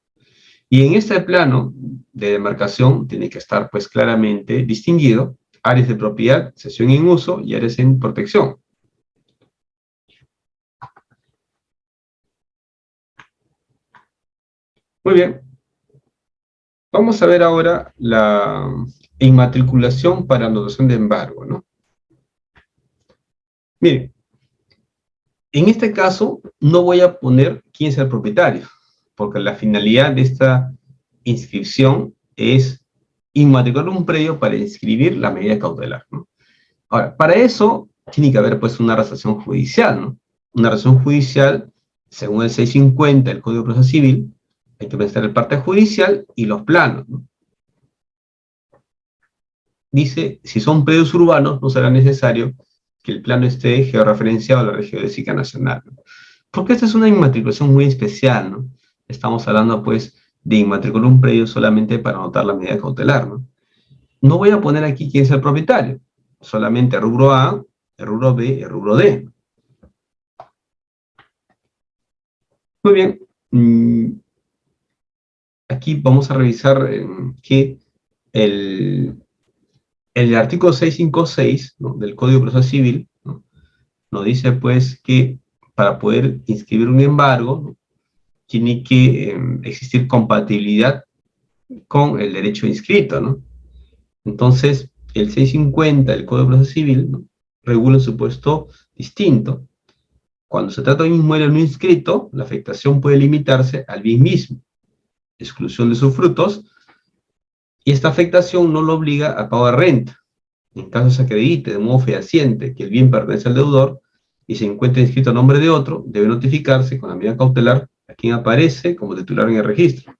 Y en este plano de demarcación tiene que estar pues claramente distinguido áreas de propiedad, cesión en uso y áreas en protección. Muy bien. Vamos a ver ahora la inmatriculación para anotación de embargo, ¿no? Miren, en este caso no voy a poner quién es el propietario, porque la finalidad de esta inscripción es inmatricular un predio para inscribir la medida cautelar, ¿no? Ahora, para eso tiene que haber pues una resolución judicial, ¿no? Una resolución judicial, según el 650 del Código de Proceso Civil, hay que presentar el parte judicial y los planos, ¿no? Dice, si son predios urbanos, no será necesario que el plano esté georreferenciado a la red geodésica nacional, ¿no? Porque esta es una inmatriculación muy especial, ¿no? Estamos hablando, pues, de inmatricular un predio solamente para anotar la medida cautelar, ¿no? No voy a poner aquí quién es el propietario, solamente el rubro A, el rubro B, el rubro D. Muy bien. Aquí vamos a revisar que el artículo 656, ¿no?, del Código Procesal Civil, ¿no?, nos dice pues que para poder inscribir un embargo, ¿no?, tiene que existir compatibilidad con el derecho inscrito, ¿no? Entonces, el 650 del Código Procesal Civil, ¿no?, regula un supuesto distinto. Cuando se trata de un inmueble no inscrito, la afectación puede limitarse al bien mismo, exclusión de sus frutos, y esta afectación no lo obliga a pago de renta. En caso se acredite de modo fehaciente que el bien pertenece al deudor y se encuentre inscrito a nombre de otro, debe notificarse con la medida cautelar a quien aparece como titular en el registro.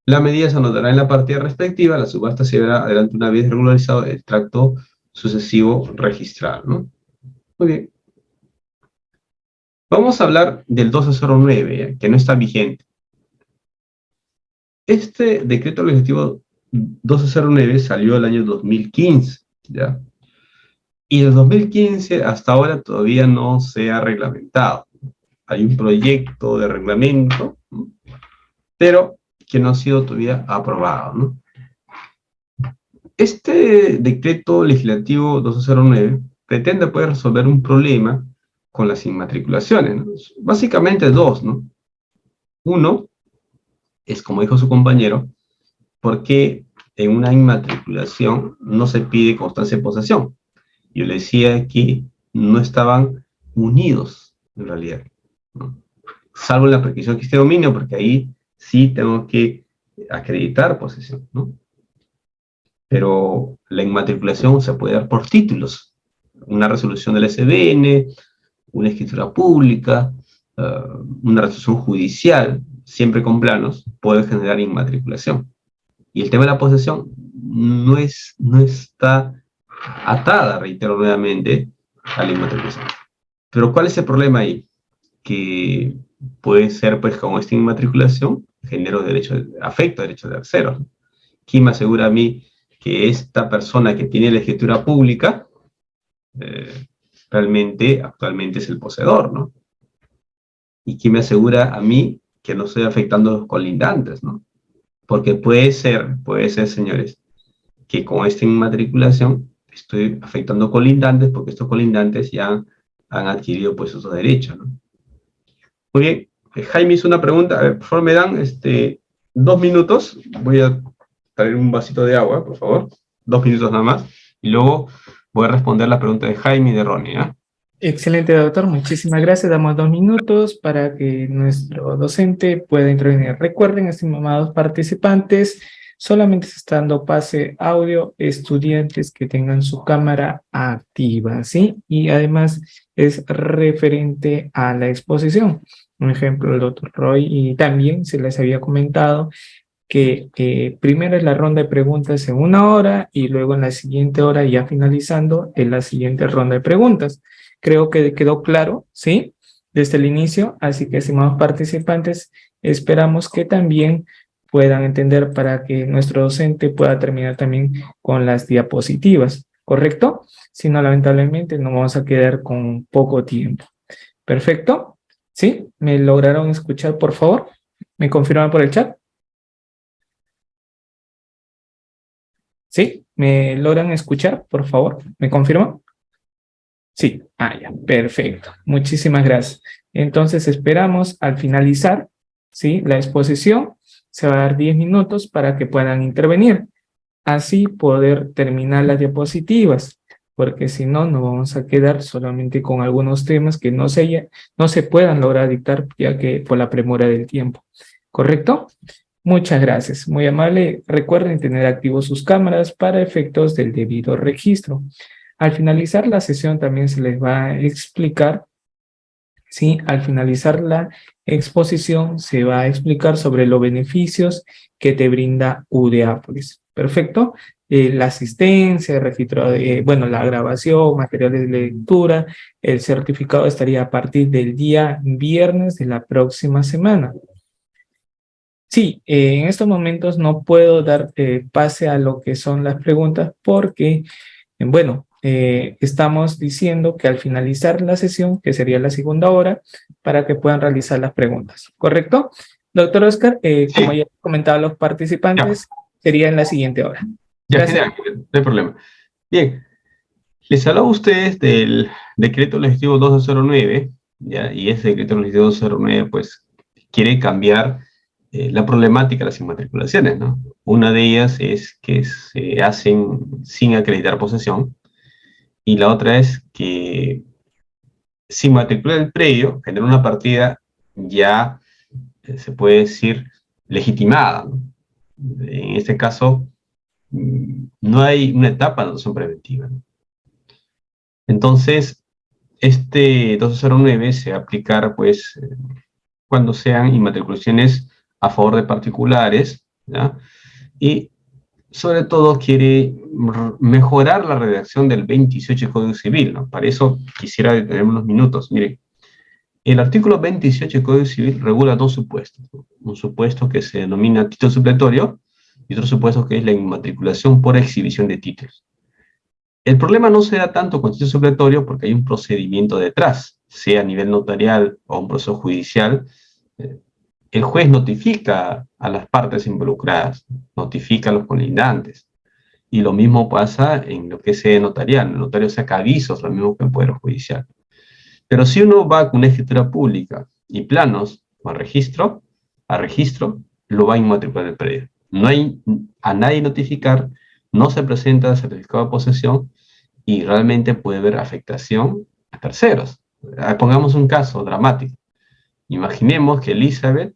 La medida se anotará en la partida respectiva, la subasta se llevará adelante una vez regularizado el tracto sucesivo registral, ¿no? Muy bien. Vamos a hablar del 1209, que no está vigente. Este decreto legislativo 1209 salió el año 2015, ¿ya? Y del 2015 hasta ahora todavía no se ha reglamentado. Hay un proyecto de reglamento, ¿no?, pero que no ha sido todavía aprobado, ¿no? Este decreto legislativo 1209 pretende poder resolver un problema con las inmatriculaciones, ¿no? Básicamente dos, ¿no? Uno es, como dijo su compañero, porque en una inmatriculación no se pide constancia de posesión. Yo le decía que no estaban unidos, en realidad, ¿no?, salvo en la prescripción que esté dominio, porque ahí sí tengo que acreditar posesión, ¿no? Pero la inmatriculación se puede dar por títulos, una resolución del SBN, una escritura pública, una resolución judicial, siempre con planos, puede generar inmatriculación. Y el tema de la posesión no está atada, reitero nuevamente, a la inmatriculación. Pero ¿cuál es el problema ahí? Que puede ser, pues, con esta inmatriculación, genero derecho, afecto a derechos de terceros, ¿no? ¿Quién me asegura a mí que esta persona que tiene la escritura pública realmente, actualmente es el poseedor, ¿no? ¿Y quién me asegura a mí que no estoy afectando a los colindantes, ¿no? Porque puede ser, señores, que con esta inmatriculación estoy afectando colindantes porque estos colindantes ya han adquirido pues esos derechos, ¿no? Muy bien, Jaime hizo una pregunta, a ver, por favor me dan 2 minutos, voy a traer un vasito de agua, por favor, 2 minutos nada más, y luego voy a responder la pregunta de Jaime y de Ronnie, ¿eh? Excelente, doctor. Muchísimas gracias. Damos 2 minutos para que nuestro docente pueda intervenir. Recuerden, estimados participantes, solamente se está dando pase audio estudiantes que tengan su cámara activa, ¿sí? Y además es referente a la exposición. Un ejemplo, el doctor Roy, y también se les había comentado que primero es la ronda de preguntas en 1 hora y luego en la siguiente hora, ya finalizando, en la siguiente ronda de preguntas. Creo que quedó claro, ¿sí?, desde el inicio, así que, estimados participantes, esperamos que también puedan entender para que nuestro docente pueda terminar también con las diapositivas, ¿correcto? Si no, lamentablemente nos vamos a quedar con poco tiempo. ¿Perfecto? ¿Sí? ¿Me lograron escuchar, por favor? ¿Me confirman por el chat? ¿Sí? ¿Me logran escuchar, por favor? ¿Me confirman? Sí, ya, perfecto. Muchísimas gracias. Entonces esperamos al finalizar, ¿sí?, la exposición, se va a dar 10 minutos para que puedan intervenir, así poder terminar las diapositivas, porque si no, nos vamos a quedar solamente con algunos temas que no se puedan lograr dictar, ya que por la premura del tiempo. ¿Correcto? Muchas gracias. Muy amable. Recuerden tener activos sus cámaras para efectos del debido registro. Al finalizar la sesión también se les va a explicar, ¿sí? Al finalizar la exposición se va a explicar sobre los beneficios que te brinda UDEAPOLIS. Perfecto. La asistencia, el registro de, la grabación, materiales de lectura, el certificado estaría a partir del día viernes de la próxima semana. Sí, en estos momentos no puedo dar pase a lo que son las preguntas porque, estamos diciendo que al finalizar la sesión, que sería la segunda hora, para que puedan realizar las preguntas, ¿correcto? Doctor Oscar, Sí. como ya comentaban los participantes, sería en la siguiente hora. Ya, Gracias. genial, no hay problema. Bien, les hablaba a ustedes del decreto legislativo 209, ¿ya? Y ese decreto legislativo 209, pues, quiere cambiar la problemática de las inmatriculaciones, ¿no? Una de ellas es que se hacen sin acreditar posesión, y la otra es que sin matricular el predio, genera una partida ya, se puede decir, legitimada, ¿no? En este caso, no hay una etapa de adopción preventiva, ¿no? Entonces, este 209 se aplicará, pues, cuando sean inmatriculaciones a favor de particulares, ¿ya? Y sobre todo quiere mejorar la redacción del 28 del Código Civil, ¿no? Para eso quisiera detenerme unos minutos. Mire, el artículo 28 del Código Civil regula dos supuestos, ¿no? Un supuesto que se denomina título supletorio y otro supuesto que es la inmatriculación por exhibición de títulos. El problema no se da tanto con título supletorio porque hay un procedimiento detrás, sea a nivel notarial o un proceso judicial. El juez notifica a las partes involucradas, notifica a los colindantes. Y lo mismo pasa en lo que es notarial. El notario saca avisos, lo mismo que en Poder Judicial. Pero si uno va con una escritura pública y planos o a registro, lo va a inmatricular el predio. No hay a nadie notificar, no se presenta el certificado de posesión y realmente puede haber afectación a terceros. Pongamos un caso dramático. Imaginemos que Elizabeth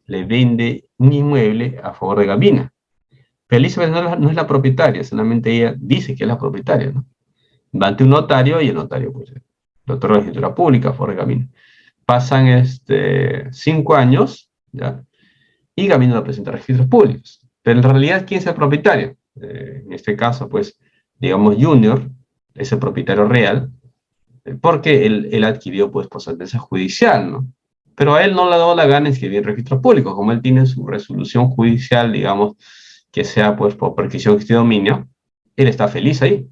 le vende un inmueble a favor de Gabina. Pero Elizabeth no es la propietaria, solamente ella dice que es la propietaria, ¿no? Va ante un notario y el notario, pues, le otorga la escritura pública a favor de Gabina. Pasan 5 años, ¿ya? Y Gabina no presenta registros públicos. Pero en realidad, ¿quién es el propietario? En este caso, pues, digamos, Junior es el propietario real, porque él adquirió, pues, por sentencia judicial, ¿no? Pero a él no le ha dado la gana escribir registros públicos, como él tiene su resolución judicial, digamos, que sea, pues, por perquisión de dominio, él está feliz ahí.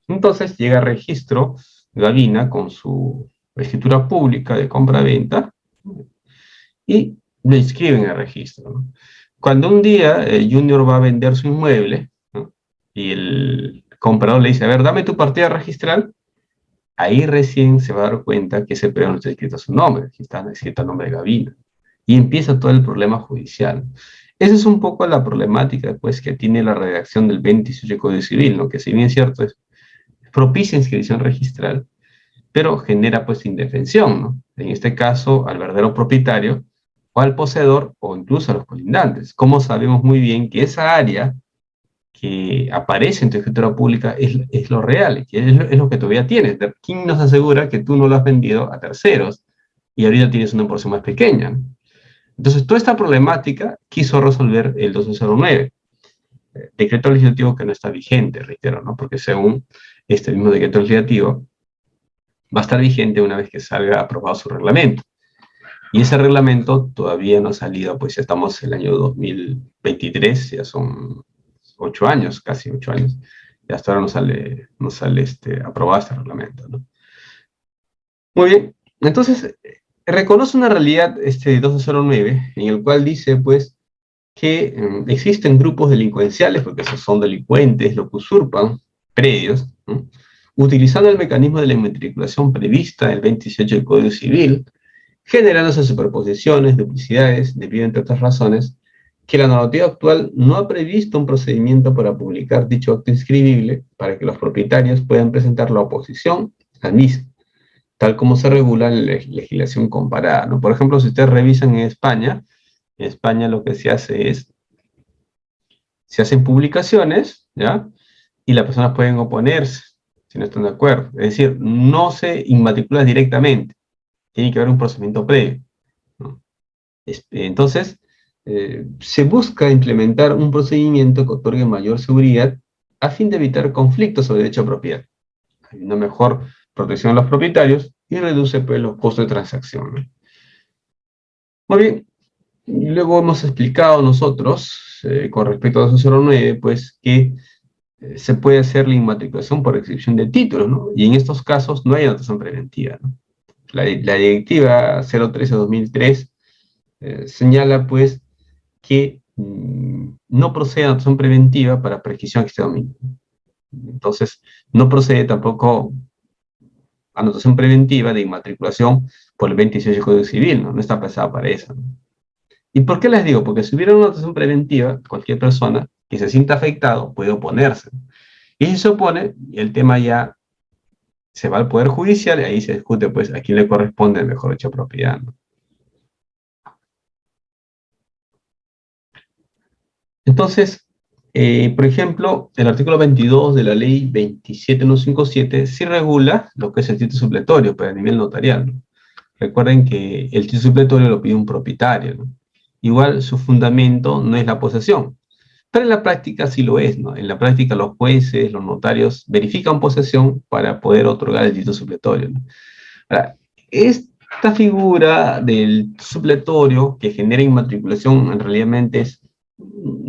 Entonces llega a registro Gabina con su escritura pública de compra-venta y lo inscriben en el registro, ¿no? Cuando un día Junior va a vender su inmueble, ¿no? Y el comprador le dice, a ver, dame tu partida registral, ahí recién se va a dar cuenta que ese predio no está escrito a su nombre, que está escrito a nombre de Gabina. Y empieza todo el problema judicial. Esa es un poco la problemática, pues, que tiene la redacción del 28 del Código Civil, ¿no? Que si bien es cierto, es propicia inscripción registral, pero genera, pues, indefensión, ¿no? En este caso, al verdadero propietario, o al poseedor, o incluso a los colindantes. Como sabemos muy bien que esa área que aparece en tu escritura pública es lo real, que es lo que todavía tienes. ¿Quién nos asegura que tú no lo has vendido a terceros y ahorita tienes una porción más pequeña, ¿no? Entonces, toda esta problemática quiso resolver el 209, decreto legislativo que no está vigente, reitero, ¿no? Porque según este mismo decreto legislativo, va a estar vigente una vez que salga aprobado su reglamento. Y ese reglamento todavía no ha salido, pues ya estamos en el año 2023, ya son 8 años, casi 8 años, y hasta ahora no sale aprobado este reglamento, ¿no? Muy bien, entonces, reconoce una realidad 209, en el cual dice, pues, que existen grupos delincuenciales, porque esos son delincuentes, lo que usurpan predios, ¿no? Utilizando el mecanismo de la inmatriculación prevista en el 27 del Código Civil, generándose superposiciones, duplicidades, debido, entre otras razones, que la normativa actual no ha previsto un procedimiento para publicar dicho acto inscribible para que los propietarios puedan presentar la oposición al mismo, tal como se regula en la legislación comparada, ¿no? Por ejemplo, si ustedes revisan en España lo que se hace es, se hacen publicaciones, ¿ya? Y las personas pueden oponerse si no están de acuerdo. Es decir, no se inmatricula directamente, tiene que haber un procedimiento previo, ¿no? Entonces, se busca implementar un procedimiento que otorgue mayor seguridad a fin de evitar conflictos sobre derecho a propiedad. Hay una mejor protección a los propietarios y reduce, pues, los costos de transacción, ¿no? Muy bien, luego hemos explicado nosotros, con respecto a 209, pues, que se puede hacer la inmatriculación por exhibición de títulos, ¿no? Y en estos casos no hay anotación preventiva, ¿no? La directiva 013-2003 señala, pues, que no procede a anotación preventiva para prescripción de dominio. Entonces, no procede tampoco anotación preventiva de inmatriculación por el 26 del Código Civil, ¿no? No está pensada para eso, ¿no? ¿Y por qué les digo? Porque si hubiera una anotación preventiva, cualquier persona que se sienta afectado puede oponerse. Y si se opone, el tema ya se va al Poder Judicial y ahí se discute, pues, a quién le corresponde el mejor hecho de propiedad, ¿no? Entonces, por ejemplo, el artículo 22 de la ley 27157 sí regula lo que es el título supletorio, pero a nivel notarial, ¿no? Recuerden que el título supletorio lo pide un propietario, ¿no? Igual su fundamento no es la posesión, pero en la práctica sí lo es, ¿no? En la práctica los jueces, los notarios verifican posesión para poder otorgar el título supletorio, ¿no? Ahora, esta figura del supletorio que genera inmatriculación en realidad es,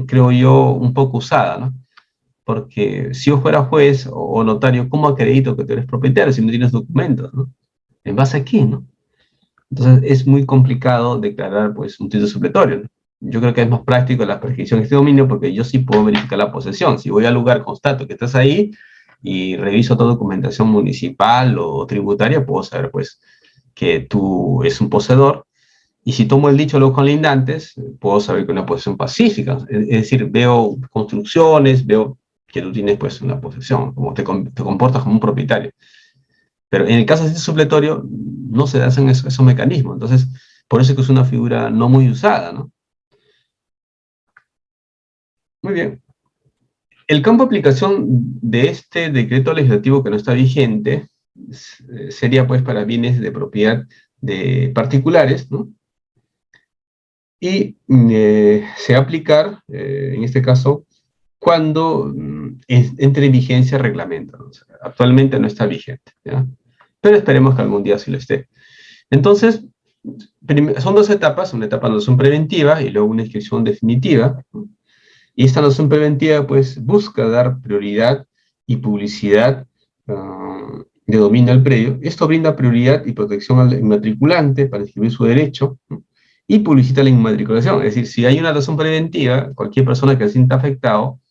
creo yo, un poco usada, ¿no? Porque si yo fuera juez o notario, ¿cómo acredito que tú eres propietario si no tienes documentos, ¿no? ¿En base a qué, no? Entonces es muy complicado declarar, pues, un título supletorio, ¿no? Yo creo que es más práctico la prescripción de este dominio porque yo sí puedo verificar la posesión. Si voy al lugar, constato que estás ahí y reviso toda documentación municipal o tributaria, puedo saber, pues, que tú es un poseedor. Y si tomo el dicho de los colindantes, puedo saber que es una posesión pacífica. Es decir, veo construcciones, veo que tú tienes, pues, una posesión, como te comportas como un propietario. Pero en el caso de este supletorio, no se hacen esos mecanismos. Entonces, por eso es que es una figura no muy usada, ¿no? Muy bien. El campo de aplicación de este decreto legislativo que no está vigente sería, pues, para bienes de propiedad de particulares, ¿no? Y se va a aplicar, en este caso, cuando entre en vigencia el reglamento, ¿no? O sea, actualmente no está vigente, ¿ya? Pero esperemos que algún día sí lo esté. Entonces, son dos etapas, una etapa de noción preventiva y luego una inscripción definitiva, ¿no? Y esta noción preventiva, pues, busca dar prioridad y publicidad de dominio al predio. Esto brinda prioridad y protección al inmatriculante para inscribir su derecho, ¿no? Y publicita la inmatriculación. Es decir, si hay una razón preventiva, cualquier persona que se sienta afectado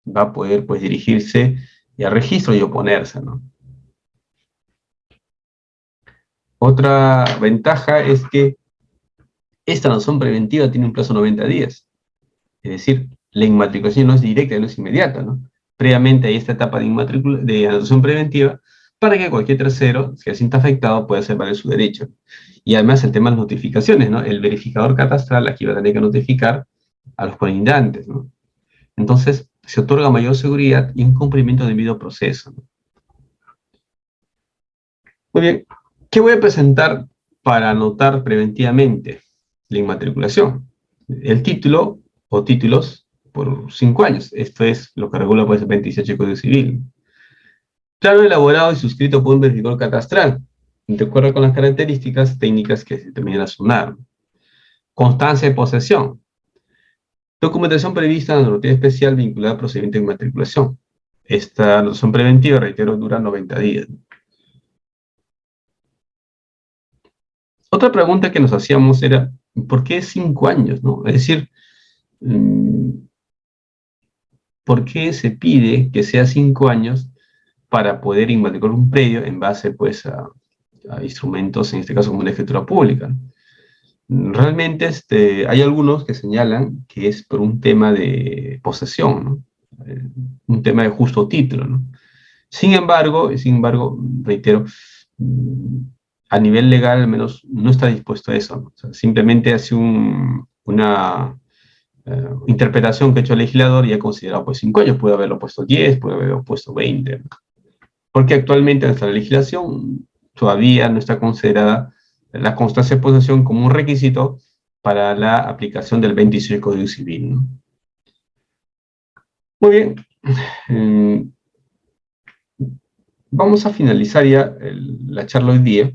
va a poder, pues, dirigirse al registro y oponerse, ¿no? Otra ventaja es que esta noción preventiva tiene un plazo de 90 días. Es decir, la inmatriculación no es directa, no es inmediata, ¿no? Previamente hay esta etapa de anotación preventiva para que cualquier tercero que se sienta afectado pueda hacer valer su derecho. Y además el tema de las notificaciones, ¿no? El verificador catastral aquí va a tener que notificar a los colindantes, ¿no? Entonces, se otorga mayor seguridad y un cumplimiento del debido proceso, ¿no? Muy bien, ¿qué voy a presentar para anotar preventivamente la inmatriculación? El título o títulos por 5 años. Esto es lo que regula, pues, el 28 del Código Civil. Plano elaborado y suscrito por un verificador catastral, de acuerdo con las características técnicas que se determinan a SUNAR. Constancia de posesión. Documentación prevista en la normativa especial vinculada al procedimiento de inmatriculación. Esta noción preventiva, reitero, dura 90 días. Otra pregunta que nos hacíamos era, ¿por qué 5 años, no? Es decir, ¿por qué se pide que sea 5 años para poder inmatricular un predio en base, pues, a instrumentos, en este caso, como la escritura pública, ¿no? Realmente hay algunos que señalan que es por un tema de posesión, ¿no? Un tema de justo título, ¿no? Sin embargo, reitero, a nivel legal al menos no está dispuesto a eso, ¿no? O sea, simplemente hace una interpretación que ha hecho el legislador y ha considerado, pues, 5 años, puede haberlo puesto 10, puede haberlo puesto 20, ¿no? Porque actualmente nuestra legislación todavía no está considerada la constancia de posesión como un requisito para la aplicación del 26 del Código Civil, ¿no? Muy bien. Vamos a finalizar ya la charla hoy día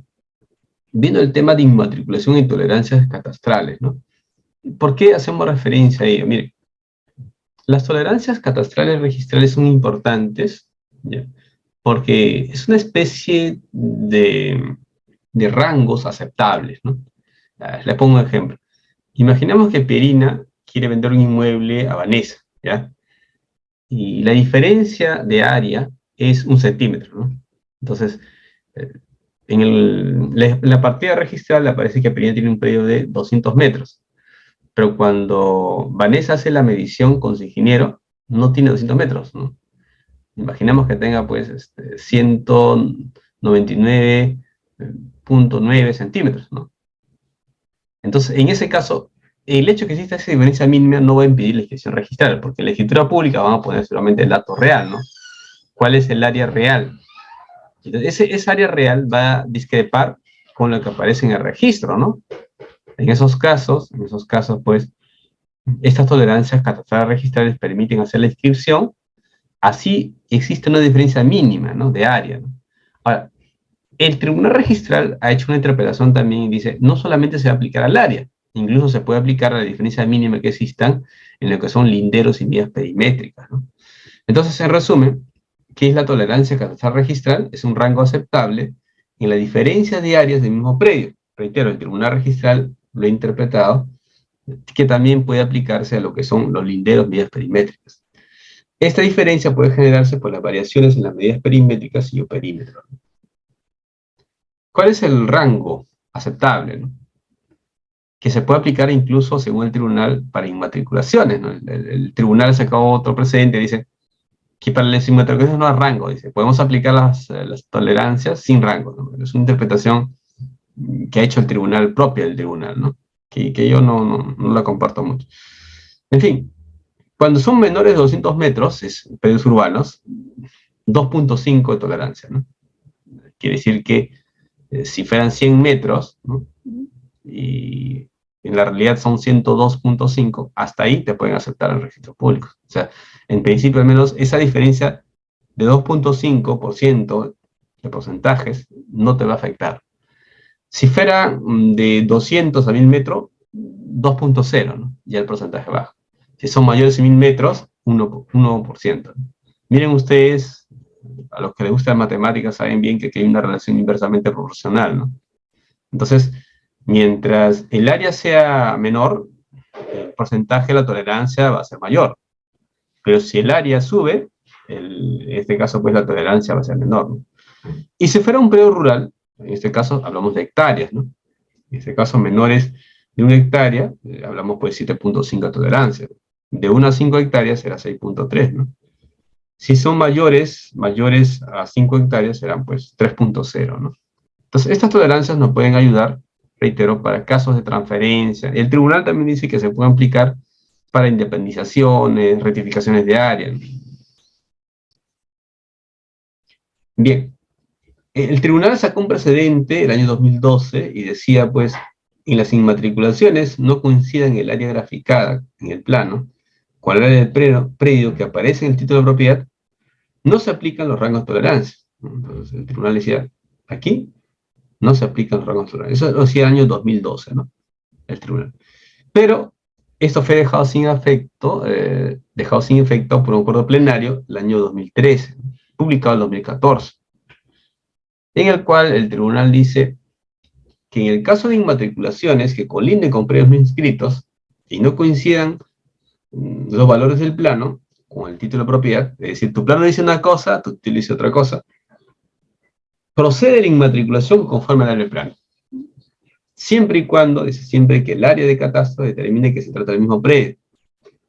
viendo el tema de inmatriculación e intolerancias catastrales, ¿no? ¿Por qué hacemos referencia a ello? Miren, las tolerancias catastrales registrales son importantes, ¿ya? Porque es una especie de rangos aceptables, ¿no? Les pongo un ejemplo. Imaginemos que Perina quiere vender un inmueble a Vanessa, ¿ya? y la diferencia de área es 1 centímetro, ¿no? Entonces, en la partida registral aparece que Pereira tiene un predio de 200 metros, pero cuando Vanessa hace la medición con su ingeniero, no tiene 200 metros, ¿no? Imaginemos que tenga, pues, 199.9 centímetros, ¿no? Entonces, en ese caso, el hecho de que exista esa diferencia mínima no va a impedir la inscripción registral, porque en la escritura pública vamos a poner solamente el dato real, ¿no? ¿Cuál es el área real? Entonces, esa área real va a discrepar con lo que aparece en el registro, ¿no? En esos casos, pues, estas tolerancias catastrales registrales permiten hacer la inscripción, así existe una diferencia mínima, ¿no?, de área, ¿no? Ahora, el tribunal registral ha hecho una interpretación también y dice, no solamente se va a aplicar al área, incluso se puede aplicar a la diferencia mínima que existan en lo que son linderos y medidas perimétricas, ¿no? Entonces, en resumen, ¿qué es la tolerancia catastral registral? Es un rango aceptable en la diferencia de áreas del mismo predio. Reitero, el tribunal registral lo ha interpretado, que también puede aplicarse a lo que son los linderos, medidas perimétricas. Esta diferencia puede generarse por las variaciones en las medidas perimétricas y o perímetro. ¿Cuál es el rango aceptable, ¿no?, que se puede aplicar incluso según el tribunal para inmatriculaciones, ¿no? El tribunal sacó otro precedente, dice que para las inmatriculaciones no hay rango, dice, podemos aplicar las tolerancias sin rango, ¿no? Es una interpretación que ha hecho el tribunal, propia del tribunal, ¿no?, que yo no la comparto mucho. En fin, cuando son menores de 200 metros, predios urbanos, 2.5 de tolerancia, ¿no? Quiere decir que si fueran 100 metros, ¿no?, y en la realidad son 102.5, hasta ahí te pueden aceptar en registros públicos. O sea, en principio al menos esa diferencia de 2.5% de porcentajes no te va a afectar. Si fuera de 200 a 1000 metros, 2.0, ¿no?, ya el porcentaje baja. Si son mayores de 1000 metros, 1%. Miren ustedes, a los que les gusta la matemática saben bien que aquí hay una relación inversamente proporcional, ¿no? Entonces, mientras el área sea menor, el porcentaje de la tolerancia va a ser mayor. Pero si el área sube, en este caso, pues la tolerancia va a ser menor, ¿no? Y si fuera un predio rural, en este caso hablamos de hectáreas, ¿no? En este caso, menores de 1 hectárea, hablamos pues 7.5 de tolerancia. De 1 a 5 hectáreas será 6.3, ¿no? Si son mayores a 5 hectáreas serán pues 3.0, ¿no? Entonces, estas tolerancias nos pueden ayudar, reitero, para casos de transferencia. El tribunal también dice que se pueden aplicar para independizaciones, rectificaciones de área. Bien, el tribunal sacó un precedente el año 2012 y decía, pues, en las inmatriculaciones no coincidan el área graficada en el plano con el área del predio que aparece en el título de propiedad, no se aplican los rangos de tolerancia. Entonces, el tribunal decía, aquí no se aplican los rangos de tolerancia. Eso lo decía el año 2012, ¿no?, el tribunal. Pero esto fue dejado sin efecto por un acuerdo plenario el año 2013, publicado en 2014, en el cual el tribunal dice que en el caso de inmatriculaciones que colinden con predios no inscritos y no coincidan los valores del plano con el título de propiedad, es decir, tu plano dice una cosa, tu título dice otra cosa, procede la inmatriculación conforme al área del plano. Siempre y cuando, dice, siempre que el área de catastro determine que se trata del mismo predio.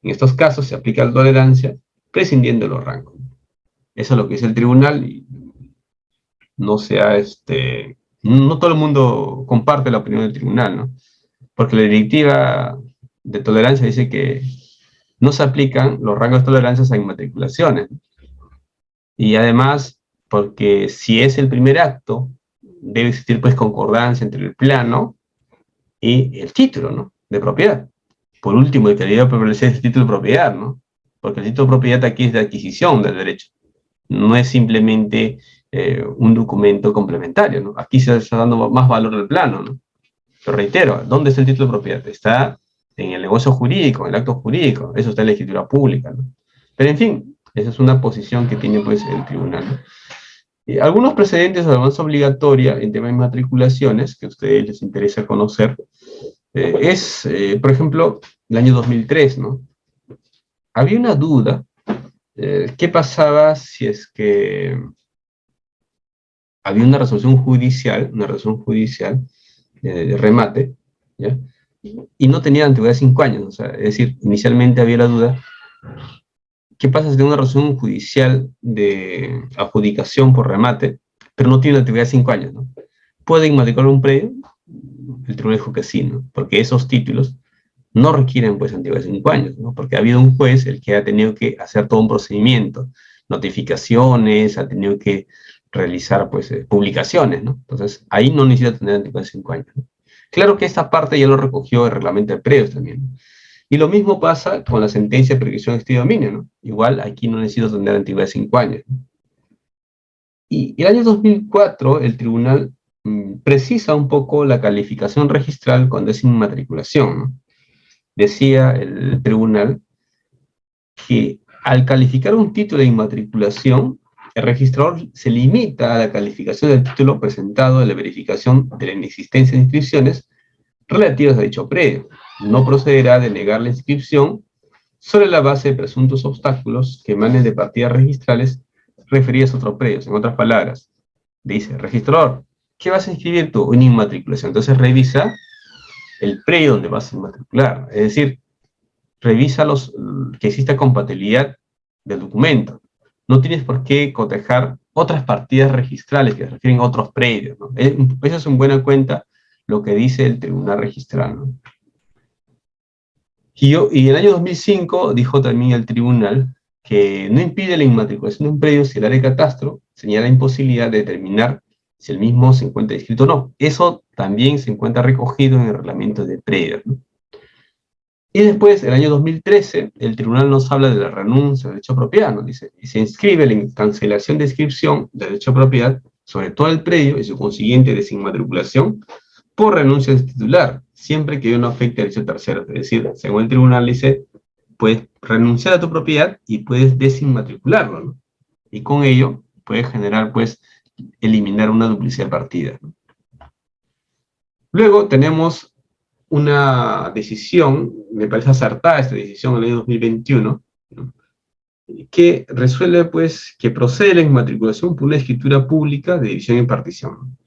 En estos casos se aplica la tolerancia prescindiendo de los rangos. Eso es lo que dice el tribunal y no todo el mundo comparte la opinión del tribunal, ¿no? Porque la directiva de tolerancia dice que no se aplican los rangos de tolerancia a inmatriculaciones. Y además, porque si es el primer acto, debe existir pues concordancia entre el plano y el título, ¿no?, de propiedad. Por último, el que debe prevalecer es el título de propiedad, ¿no? Porque el título de propiedad aquí es de adquisición del derecho. No es simplemente un documento complementario, ¿no? Aquí se está dando más valor al plano, ¿no? Pero reitero, ¿dónde está el título de propiedad? Está en el negocio jurídico, en el acto jurídico. Eso está en la escritura pública, ¿no? Pero en fin, esa es una posición que tiene pues el tribunal, ¿no? Algunos precedentes de alabanza obligatoria en tema de matriculaciones que a ustedes les interesa conocer por ejemplo, el año 2003, ¿no? Había una duda ¿qué pasaba si es que había una resolución judicial de remate, ¿ya? Y no tenía antigüedad de 5 años? O sea, es decir, inicialmente había la duda, ¿qué pasa si tengo una resolución judicial de adjudicación por remate, pero no tiene una antigüedad de 5 años, ¿no? ¿Puede inmatricular un predio? El tribunal dijo que sí, ¿no? Porque esos títulos no requieren, pues, antigüedad de 5 años, ¿no? Porque ha habido un juez el que ha tenido que hacer todo un procedimiento, notificaciones, ha tenido que realizar, pues, publicaciones, ¿no? Entonces, ahí no necesita tener antigüedad de 5 años, ¿no? Claro que esta parte ya lo recogió el reglamento de predios también, ¿no? Y lo mismo pasa con la sentencia de prescripción de este dominio, ¿no? Igual aquí no necesito tener antigüedad de 5 años, ¿no? Y el año 2004 el tribunal precisa un poco la calificación registral cuando es inmatriculación, ¿no? Decía el tribunal que al calificar un título de inmatriculación, el registrador se limita a la calificación del título presentado en la verificación de la inexistencia de inscripciones relativas a dicho predio. No procederá a denegar la inscripción sobre la base de presuntos obstáculos que emanen de partidas registrales referidas a otros predios. En otras palabras, dice, registrador, ¿qué vas a inscribir tú? Una inmatriculación. Entonces revisa el predio donde vas a inmatricular. Es decir, revisa que exista compatibilidad del documento. No tienes por qué cotejar otras partidas registrales que se refieren a otros predios, ¿no? Eso es en buena cuenta lo que dice el tribunal registral, ¿no? Y en el año 2005 dijo también el tribunal que no impide la inmatriculación de un predio si el área de catastro señala la imposibilidad de determinar si el mismo se encuentra inscrito o no. Eso también se encuentra recogido en el reglamento de predios, ¿no? Y después, el año 2013, el tribunal nos habla de la renuncia de derecho a propiedad, ¿no? Dice, y se inscribe la cancelación de inscripción de derecho a propiedad sobre todo el predio y su consiguiente desinmatriculación por renuncia del titular, siempre que no afecte a derecho tercero. Es decir, según el tribunal dice, puedes renunciar a tu propiedad y puedes desinmatricularlo, ¿no? Y con ello puedes generar, pues, eliminar una duplicidad de partidas, ¿no? Luego tenemos una decisión, me parece acertada esta decisión en el año 2021, ¿no? Que resuelve, pues, que procede la inmatriculación por una escritura pública de división y partición.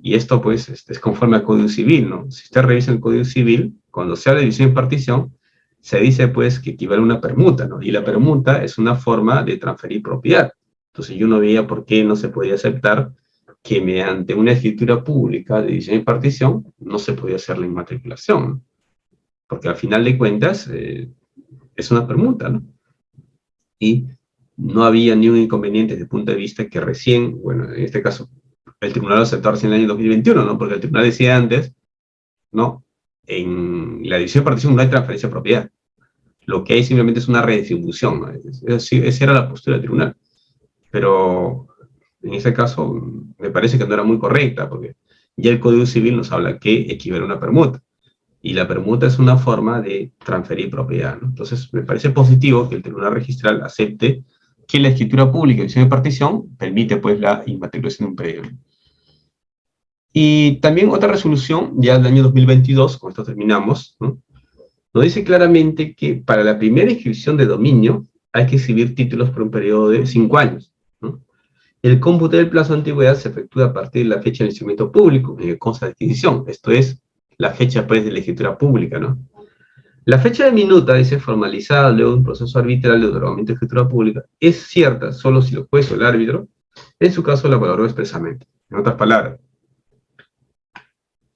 Y esto, pues, es conforme al Código Civil, ¿no? Si usted revisa el Código Civil, cuando se habla de división y partición, se dice, pues, que equivale a una permuta, ¿no? Y la permuta es una forma de transferir propiedad. Entonces yo no veía por qué no se podía aceptar que mediante una escritura pública de división y partición no se podía hacer la inmatriculación, porque al final de cuentas es una permuta, ¿no? Y no había ni un inconveniente desde el punto de vista que recién, bueno, en este caso, el tribunal lo aceptó recién en el año 2021, ¿no? Porque el tribunal decía antes, ¿no? En la división y partición no hay transferencia de propiedad. Lo que hay simplemente es una redistribución, ¿no? Esa era la postura del tribunal. Pero en ese caso me parece que no era muy correcta, porque ya el Código Civil nos habla que equivale a una permuta, y la permuta es una forma de transferir propiedad, ¿no? Entonces me parece positivo que el Tribunal Registral acepte que la escritura pública de división y partición permite, pues, la inmatriculación de un predio, ¿no? Y también otra resolución, ya del año 2022, con esto terminamos, ¿no? Nos dice claramente que para la primera inscripción de dominio hay que exhibir títulos por un periodo de 5 años, ¿no? El cómputo del plazo de antigüedad se efectúa a partir de la fecha del instrumento público en que consta de adquisición. Esto es la fecha, pues, de la escritura pública, ¿no? La fecha de minuta, dice, formalizada luego de un proceso arbitral de otorgamiento de escritura pública, es cierta solo si el juez o el árbitro, en su caso, la valoró expresamente. En otras palabras,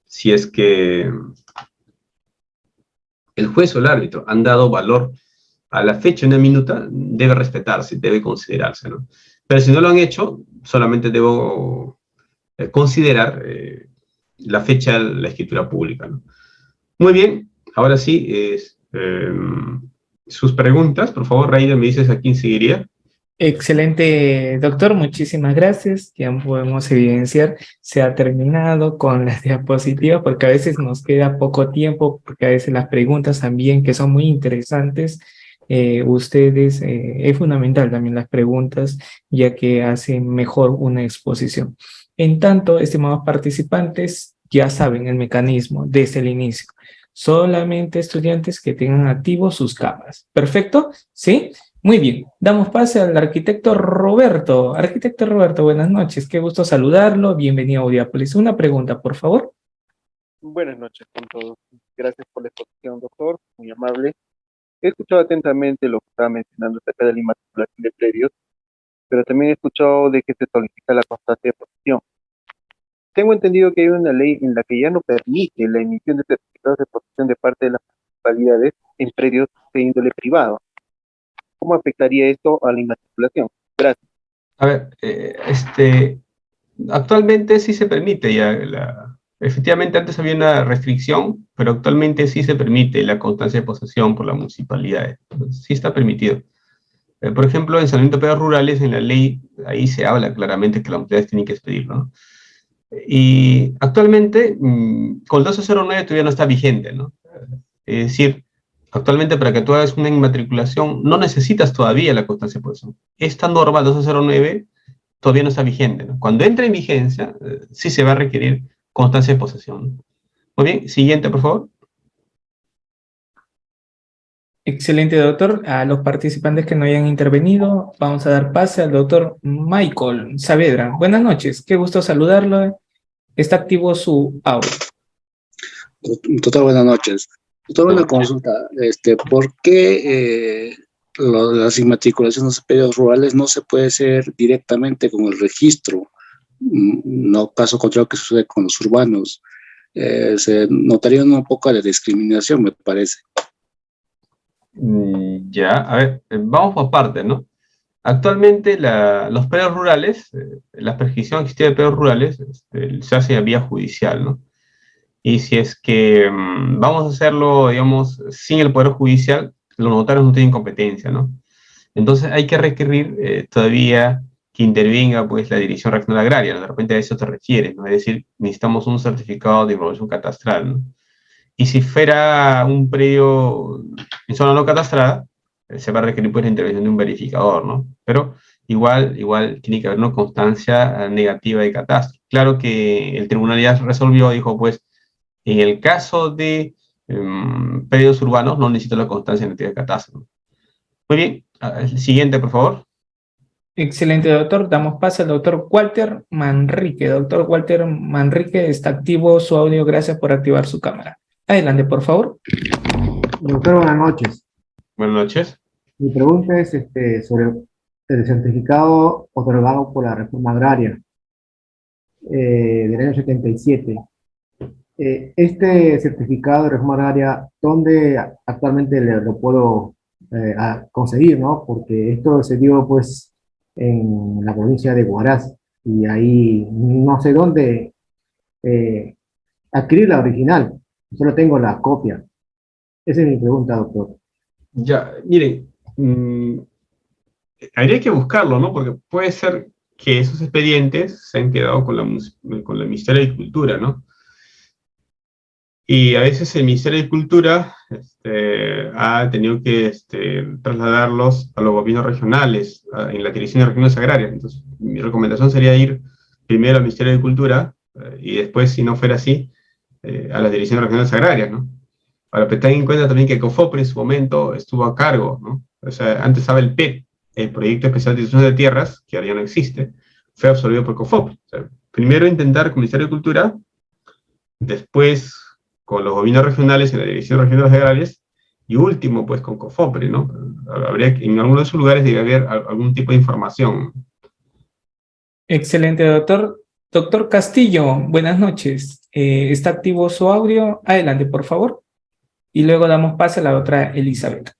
si es que el juez o el árbitro han dado valor a la fecha de una minuta, debe respetarse, debe considerarse, ¿no? Pero si no lo han hecho, solamente debo considerar la fecha de la escritura pública, ¿no? Muy bien, ahora sí, sus preguntas, por favor, Raida, me dices a quién seguiría. Excelente, doctor, muchísimas gracias. Ya podemos evidenciar, se ha terminado con las diapositivas, porque a veces nos queda poco tiempo, porque a veces las preguntas también, que son muy interesantes, es fundamental también las preguntas, ya que hacen mejor una exposición. En tanto, estimados participantes, ya saben el mecanismo desde el inicio. Solamente estudiantes que tengan activos sus cámaras. ¿Perfecto? ¿Sí? Muy bien, damos pase al arquitecto Roberto. Arquitecto Roberto, buenas noches, qué gusto saludarlo, bienvenido a Audiópolis. Una pregunta, por favor. Buenas noches con todos. Gracias por la exposición, doctor, muy amable. He escuchado atentamente lo que estaba mencionando acerca de la inmatriculación de predios, pero también he escuchado de que se solicita la constancia de posesión. Tengo entendido que hay una ley en la que ya no permite la emisión de certificados de posesión de parte de las municipalidades en predios de índole privado. ¿Cómo afectaría esto a la inmatriculación? Gracias. A ver, actualmente sí se permite ya efectivamente antes había una restricción, pero actualmente sí se permite la constancia de posesión por las municipalidades. Sí está permitido. Por ejemplo, en saneamiento de predios rurales, en la ley, ahí se habla claramente que las municipalidades tienen que expedirlo, ¿no? Y actualmente, con el 1209 todavía no está vigente, ¿no? Es decir, actualmente para que tú hagas una inmatriculación no necesitas todavía la constancia de posesión. Esta norma 1209 todavía no está vigente, ¿no? Cuando entre en vigencia, sí se va a requerir constancia de posesión. Muy bien, siguiente, por favor. Excelente, doctor. A los participantes que no hayan intervenido, vamos a dar pase al doctor Michael Saavedra. Buenas noches, qué gusto saludarlo. Está activo su audio. Doctor, buenas noches. Doctor, una consulta. ¿Por qué las inmatriculaciones de predios rurales no se puede hacer directamente con el registro? No caso contrario que sucede con los urbanos. Se notaría un poco de discriminación, me parece. Ya, a ver, vamos por partes, ¿no? Actualmente los predios rurales, la prescripción existente de predios rurales se hace a vía judicial, ¿no? Y si es que vamos a hacerlo, digamos, sin el Poder Judicial, los notarios no tienen competencia, ¿no? Entonces hay que requerir todavía que intervenga pues, la Dirección Regional Agraria, ¿no? De repente a eso te refiere, ¿no? Es decir, necesitamos un certificado de información catastral, ¿no? Y si fuera un predio en zona no catastrada, se va a requerir pues, la intervención de un verificador, ¿no? Pero igual tiene que haber una constancia negativa de catastro. Claro que el tribunal ya resolvió, dijo, pues, en el caso de predios urbanos no necesito la constancia negativa de catastro. Muy bien, el siguiente, por favor. Excelente, doctor. Damos pase al doctor Walter Manrique. Doctor Walter Manrique, está activo su audio. Gracias por activar su cámara. Adelante, por favor. Doctor, buenas noches. Buenas noches. Mi pregunta es sobre el certificado otorgado por la reforma agraria del año 77. Este certificado de reforma agraria, ¿dónde actualmente lo puedo conseguir, no? Porque esto se dio, pues, en la provincia de Huaraz, y ahí no sé dónde adquirir la original. Solo tengo la copia. Esa es mi pregunta, doctor. Ya, miren, habría que buscarlo, ¿no? Porque puede ser que esos expedientes se han quedado con el Ministerio de Agricultura, ¿no? Y a veces el Ministerio de Cultura ha tenido que trasladarlos a los gobiernos regionales, en la Dirección de Regiones Agrarias. Entonces, mi recomendación sería ir primero al Ministerio de Cultura y después, si no fuera así, a las Direcciones Regionales Agrarias, ¿no? Ahora, pero ten en cuenta también que COFOPRE en su momento estuvo a cargo, ¿no? O sea, antes estaba el PET, el Proyecto Especial de Distribución de Tierras, que ahora ya no existe, fue absorbido por COFOPRE. O sea, primero intentar con el Ministerio de Cultura, después con los gobiernos regionales y la Dirección Regional Agrarias, y último, pues, con COFOPRE, ¿no? En algunos de esos lugares debe haber algún tipo de información. Excelente, doctor. Doctor Castillo, buenas noches. ¿Está activo su audio? Adelante, por favor. Y luego damos paso a la otra Elizabeth.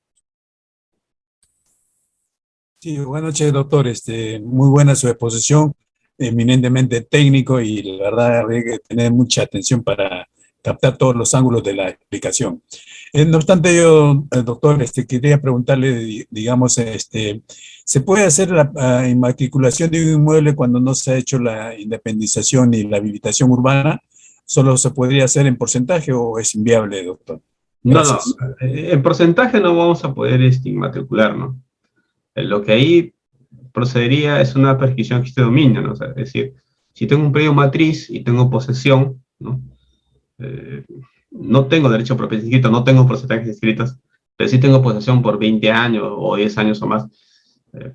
Sí, buenas noches, doctor. Muy buena su exposición, eminentemente técnico, y la verdad hay que tener mucha atención para captar todos los ángulos de la explicación. No obstante, yo, doctor, quería preguntarle, digamos, ¿se puede hacer la inmatriculación de un inmueble cuando no se ha hecho la independización y la habilitación urbana? ¿Solo se podría hacer en porcentaje o es inviable, doctor? Gracias. No, en porcentaje no vamos a poder inmatricular, ¿no? Lo que ahí procedería es una prescripción que de dominio, ¿no? O sea, es decir, si tengo un predio matriz y tengo posesión, ¿no? No tengo derecho a propiedad inscrita, no tengo porcentajes inscritos, pero si tengo posesión por 20 años o 10 años o más,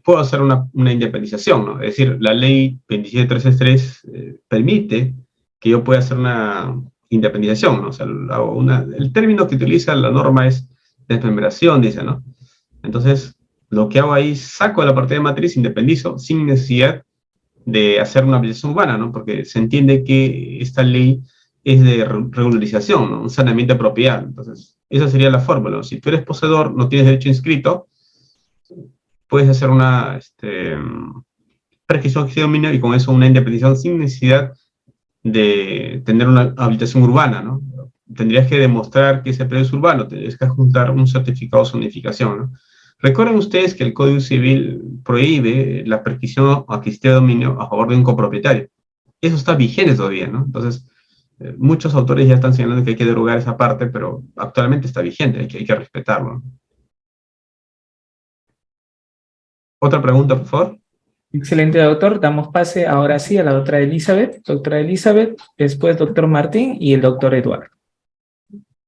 puedo hacer una independización, ¿no? Es decir, la ley 27363 permite que yo pueda hacer una independización, ¿no? O sea, el término que utiliza la norma es desmembración, dice, ¿no? Entonces, lo que hago ahí, saco la partida de matriz, independizo, sin necesidad de hacer una habilitación urbana, ¿no? Porque se entiende que esta ley es de regularización, ¿no? Un saneamiento de propiedad. Entonces, esa sería la fórmula, ¿no? Si tú eres poseedor, no tienes derecho inscrito, puedes hacer una prescripción de dominio y con eso una independización sin necesidad de tener una habilitación urbana, ¿no? Tendrías que demostrar que ese predio es urbano, tendrías que juntar un certificado de zonificación, ¿no? Recuerden ustedes que el Código Civil prohíbe la prescripción o adquisición de dominio a favor de un copropietario. Eso está vigente todavía, ¿no? Entonces, muchos autores ya están señalando que hay que derogar esa parte, pero actualmente está vigente, hay que respetarlo. ¿Otra pregunta, por favor? Excelente, doctor. Damos pase ahora sí a la doctora Elizabeth. Doctora Elizabeth, después doctor Martín y el doctor Eduardo.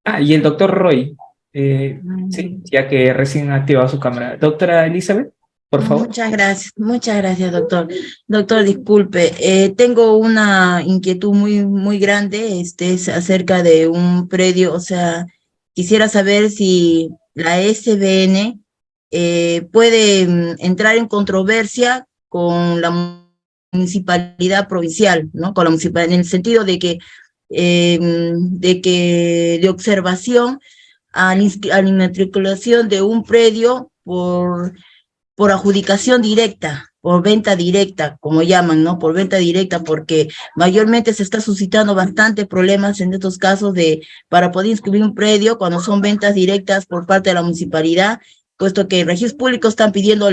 Ah, y el doctor Roy. Sí, ya que recién ha activado su cámara. Doctora Elizabeth, por favor. Muchas gracias, doctor. Doctor, disculpe, tengo una inquietud muy grande, es acerca de un predio, o sea, quisiera saber si la SBN puede entrar en controversia con la municipalidad provincial, ¿no? Con la municipalidad, en el sentido de que de observación a la inmatriculación de un predio por adjudicación directa, por venta directa, como llaman, ¿no? Por venta directa, porque mayormente se está suscitando bastantes problemas en estos casos para poder inscribir un predio cuando son ventas directas por parte de la municipalidad, puesto que en registros públicos están pidiendo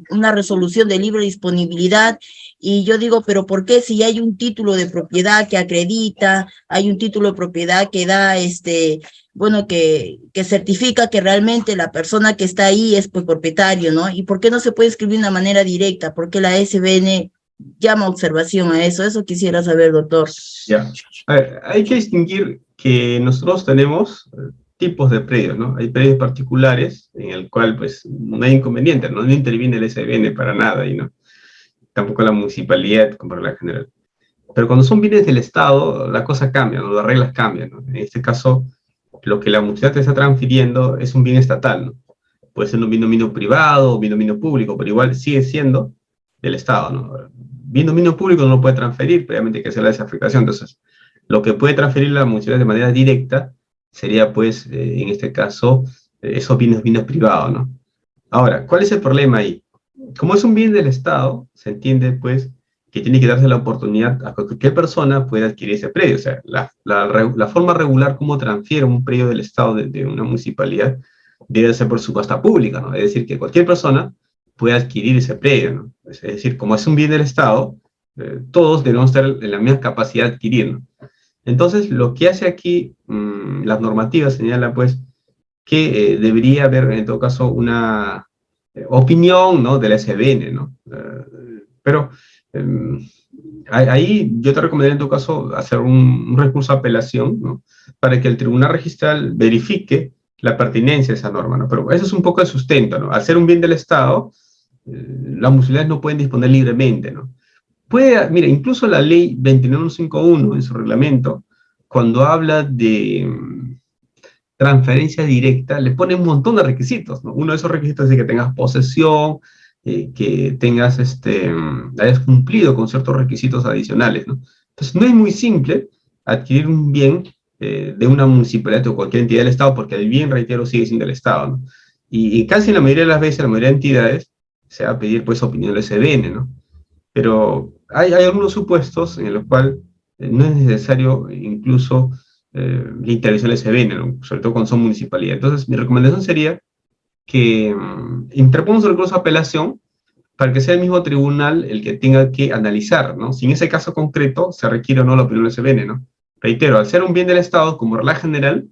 una resolución de libre disponibilidad, y yo digo, pero ¿por qué si hay un título de propiedad que acredita, hay un título de propiedad que da, bueno, que certifica que realmente la persona que está ahí es pues propietario, ¿no? ¿Y por qué no se puede escribir de una manera directa? ¿Por qué la SBN llama observación a eso? Eso quisiera saber, doctor. Ya. A ver, hay que distinguir que nosotros tenemos tipos de predios, ¿no? Hay predios particulares en el cual, pues, no hay inconveniente, ¿no? No interviene el SBN para nada, y no, tampoco la municipalidad, como regla general. Pero cuando son bienes del Estado, la cosa cambia, ¿no? Las reglas cambian, ¿no? En este caso, lo que la municipalidad te está transfiriendo es un bien estatal, ¿no? Puede ser un bien dominio privado o bien dominio público, pero igual sigue siendo del Estado, ¿no? Bien dominio público no lo puede transferir, previamente hay que hacer la desafectación. Entonces, lo que puede transferir la municipalidad de manera directa sería, pues, en este caso, esos bienes privados, ¿no? Ahora, ¿cuál es el problema ahí? Como es un bien del Estado, se entiende, pues, que tiene que darse la oportunidad a cualquier persona pueda adquirir ese predio. O sea, la forma regular como transfiere un predio del Estado de una municipalidad debe ser por subasta pública, ¿no? Es decir, que cualquier persona pueda adquirir ese predio, ¿no? Es decir, como es un bien del Estado, todos debemos tener la misma capacidad de adquirirlo. Entonces, lo que hace aquí, las normativas señalan, pues, que debería haber, en todo caso, una opinión, ¿no?, de la SBN, ¿no? Pero ahí yo te recomendaría, en tu caso, hacer un recurso de apelación, ¿no?, para que el tribunal registral verifique la pertinencia de esa norma, ¿no? Pero eso es un poco el sustento, ¿no? Al ser un bien del Estado, las municipalidades no pueden disponer libremente, ¿no? Mira, incluso la ley 29151 en su reglamento, cuando habla de transferencia directa, le pone un montón de requisitos, ¿no? Uno de esos requisitos es que tengas posesión, que tengas, hayas cumplido con ciertos requisitos adicionales, ¿no? Entonces, no es muy simple adquirir un bien de una municipalidad o cualquier entidad del Estado, porque el bien, reitero, sigue siendo del Estado, ¿no? Y casi la mayoría de las veces, la mayoría de entidades, se va a pedir, pues, opinión del SBN, ¿no? Pero hay algunos supuestos en los cuales no es necesario incluso la intervención del SBN, ¿no?, sobre todo cuando son municipalidades. Entonces, mi recomendación sería que interpongas un recurso de apelación para que sea el mismo tribunal el que tenga que analizar, ¿no?, si en ese caso concreto se requiere o no la opinión del SBN, ¿no? Reitero, al ser un bien del Estado, como regla general,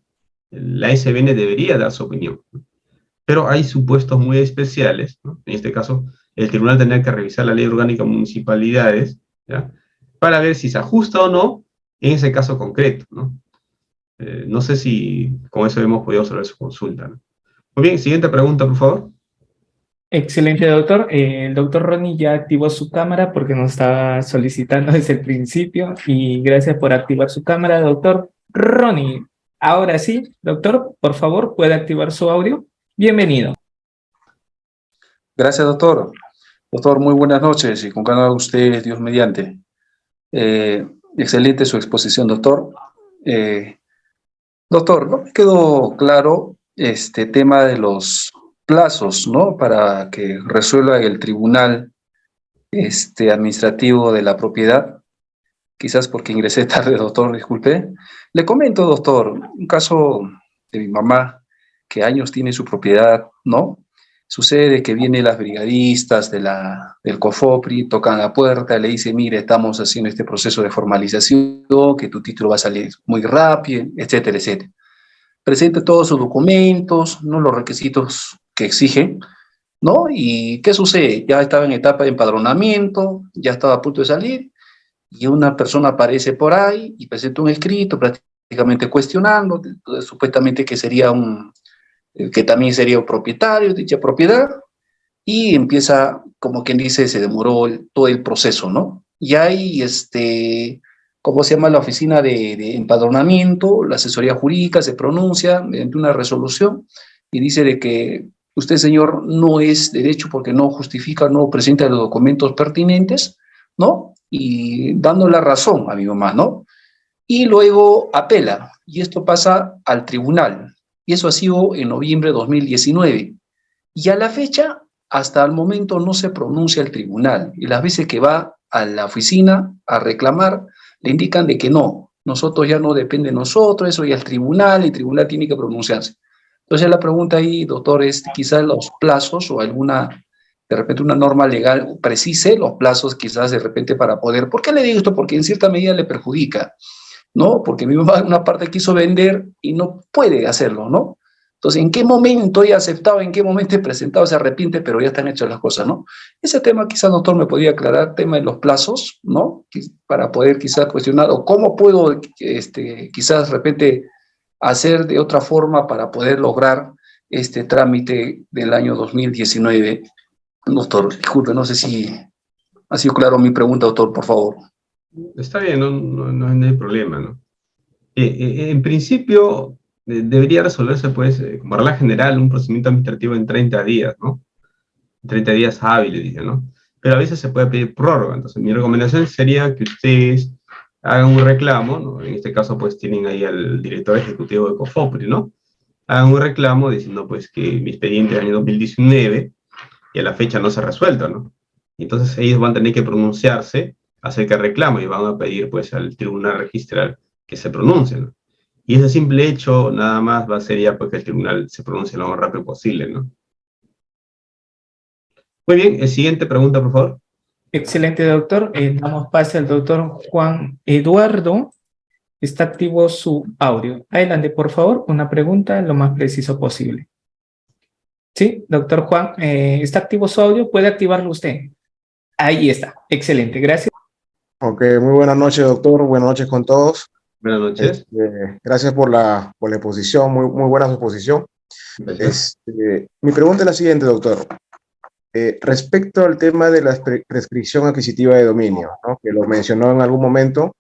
la SBN debería dar su opinión, ¿no? Pero hay supuestos muy especiales, ¿no? En este caso, el tribunal tendrá que revisar la ley orgánica de municipalidades, ¿ya?, para ver si se ajusta o no en ese caso concreto, ¿no? No sé si con eso hemos podido resolver su consulta, ¿no? Muy bien, siguiente pregunta, por favor. Excelente, doctor. El doctor Ronnie ya activó su cámara porque nos estaba solicitando desde el principio y gracias por activar su cámara, doctor Ronnie. Ahora sí, doctor, por favor, ¿puede activar su audio? Bienvenido. Gracias, doctor. Doctor, muy buenas noches y con cada uno de ustedes, Dios mediante. Excelente su exposición, doctor. Doctor, no me quedó claro este tema de los plazos, ¿no? Para que resuelva el tribunal administrativo de la propiedad. Quizás porque ingresé tarde, doctor, disculpe. Le comento, doctor, un caso de mi mamá, que años tiene su propiedad, ¿no? Sucede que vienen las brigadistas del COFOPRI, tocan la puerta, le dicen, mire, estamos haciendo este proceso de formalización, que tu título va a salir muy rápido, etcétera, etcétera. Presente todos sus documentos, ¿no? Los requisitos que exigen, ¿no? ¿Y qué sucede? Ya estaba en etapa de empadronamiento, ya estaba a punto de salir, y una persona aparece por ahí y presenta un escrito prácticamente cuestionando, supuestamente que sería que también sería un propietario de dicha propiedad, y empieza, como quien dice, se demoró todo el proceso, ¿no? Y hay, ¿cómo se llama? La oficina de empadronamiento, la asesoría jurídica se pronuncia mediante una resolución y dice de que usted, señor, no es derecho porque no justifica, no presenta los documentos pertinentes, ¿no? Y dando la razón a mi mamá, ¿no? Y luego apela, y esto pasa al tribunal, y eso ha sido en noviembre de 2019. Y a la fecha, hasta el momento no se pronuncia el tribunal, y las veces que va a la oficina a reclamar, le indican de que no, nosotros ya no depende de nosotros, eso ya es el tribunal tiene que pronunciarse. Entonces la pregunta ahí, doctor, es quizás los plazos o de repente una norma legal precise los plazos quizás de repente para poder. ¿Por qué le digo esto? Porque en cierta medida le perjudica, ¿no? Porque mi mamá una parte quiso vender y no puede hacerlo, ¿no? Entonces, ¿en qué momento he aceptado, en qué momento he presentado, se arrepiente, pero ya están hechas las cosas, ¿no? Ese tema quizás, doctor, me podría aclarar, tema de los plazos, ¿no? Para poder quizás cuestionar, o cómo puedo quizás de repente hacer de otra forma para poder lograr este trámite del año 2019. Doctor, disculpe, no sé si ha sido claro mi pregunta, doctor, por favor. Está bien, no hay problema, ¿no? En principio, debería resolverse, pues, como regla general, un procedimiento administrativo en 30 días, ¿no? 30 días hábiles, dice, ¿no? Pero a veces se puede pedir prórroga. Entonces, mi recomendación sería que ustedes hagan un reclamo, ¿no? En este caso, pues, tienen ahí al director ejecutivo de COFOPRI, ¿no? Hagan un reclamo diciendo, pues, que mi expediente del año 2019 y a la fecha no se ha resuelto, ¿no? Entonces, ellos van a tener que pronunciarse acerca del reclamo y van a pedir, pues, al tribunal registral que se pronuncie, ¿no? Y ese simple hecho nada más va a ser ya porque el tribunal se pronuncie lo más rápido posible, ¿no? Muy bien, siguiente pregunta, por favor. Excelente, doctor. Damos pase al doctor Juan Eduardo. Está activo su audio. Adelante, por favor, una pregunta lo más preciso posible. Sí, doctor Juan, está activo su audio, puede activarlo usted. Ahí está, excelente, gracias. Ok, muy buenas noches, doctor, buenas noches con todos. Buenas noches. Gracias por la exposición, muy buena su exposición. Mi pregunta es la siguiente, doctor. Respecto al tema de la prescripción adquisitiva de dominio, ¿no? Que lo mencionó en algún momento,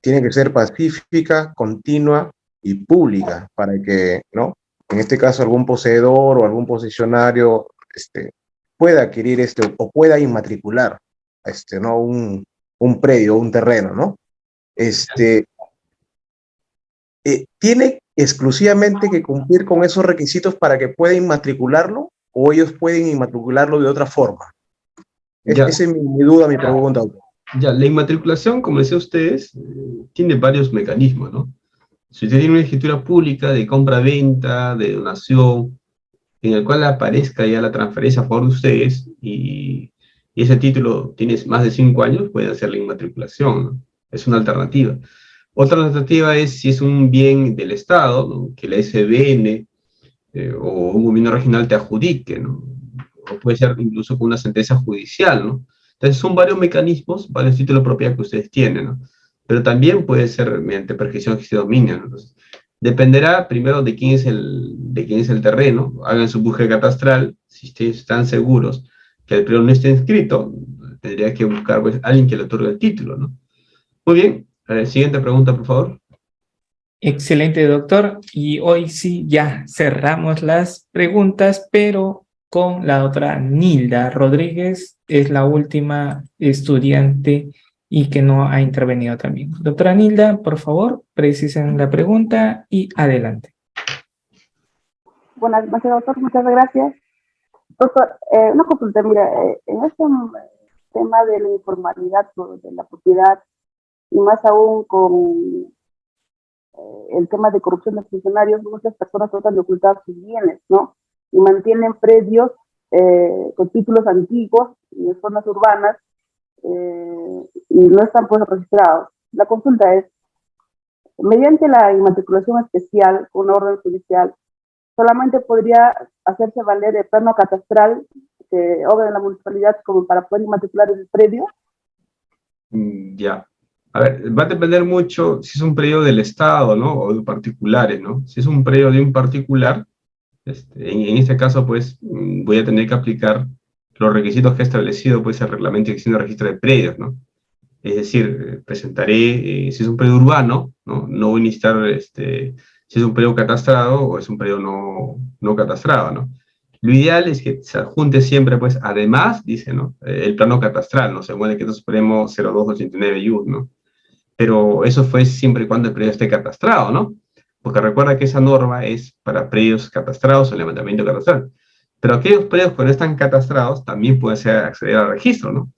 tiene que ser pacífica, continua y pública para que, ¿no? En este caso, algún poseedor o algún posesionario pueda adquirir o pueda inmatricular ¿no? un predio, un terreno, ¿no? ¿Tiene exclusivamente que cumplir con esos requisitos para que pueda inmatricularlo o ellos pueden inmatricularlo de otra forma? Esa es mi duda, mi pregunta. Ya, la inmatriculación, como decía ustedes, tiene varios mecanismos, ¿no? Si usted tiene una escritura pública de compra-venta, de donación, en el cual aparezca ya la transferencia a favor de ustedes y ese título tiene más de 5 años, puede hacer la inmatriculación, ¿no? Es una alternativa. Otra alternativa es si es un bien del Estado, ¿no? Que la SBN o un gobierno regional te adjudique, ¿no? O puede ser incluso con una sentencia judicial, ¿no? Entonces son varios mecanismos, varios títulos de propiedad que ustedes tienen, ¿no? Pero también puede ser mediante prescripción de dominio, ¿no? Entonces, Dependerá primero de quién es el terreno. Hagan su búsqueda catastral. Si ustedes están seguros que el predio no está inscrito, tendría que buscar pues, alguien que le otorgue el título, ¿no? Muy bien. Siguiente pregunta, por favor. Excelente, doctor. Y hoy sí ya cerramos las preguntas, pero con la doctora Nilda Rodríguez, es la última estudiante y que no ha intervenido también. Doctora Nilda, por favor, precisen la pregunta y adelante. Buenas noches, doctor. Muchas gracias. Doctor, una consulta. Mira, en este tema de la informalidad de la propiedad, y más aún con el tema de corrupción de funcionarios, muchas personas tratan de ocultar sus bienes, ¿no? Y mantienen predios con títulos antiguos y en zonas urbanas y no están pues registrados. La consulta es, mediante la inmatriculación especial con una orden judicial, solamente podría hacerse valer el plano catastral que obra en la municipalidad como para poder inmatricular el predio. Ya. A ver, va a depender mucho si es un predio del Estado, ¿no? O de particulares, ¿no? Si es un predio de un particular, en este caso, pues, voy a tener que aplicar los requisitos que ha establecido, pues, el reglamento de gestión de registro de predios, ¿no? Es decir, presentaré, si es un predio urbano, ¿no? No voy a necesitar, si es un predio catastrado o es un predio no catastrado, ¿no? Lo ideal es que se adjunte siempre, pues, además, dice, ¿no? El plano catastral, ¿no? Según el decreto supremo 0289-YUD, ¿no? Pero eso fue siempre y cuando el predio esté catastrado, ¿no? Porque recuerda que esa norma es para predios catastrados o levantamiento catastral. Pero aquellos predios que no están catastrados también pueden acceder al registro, ¿no?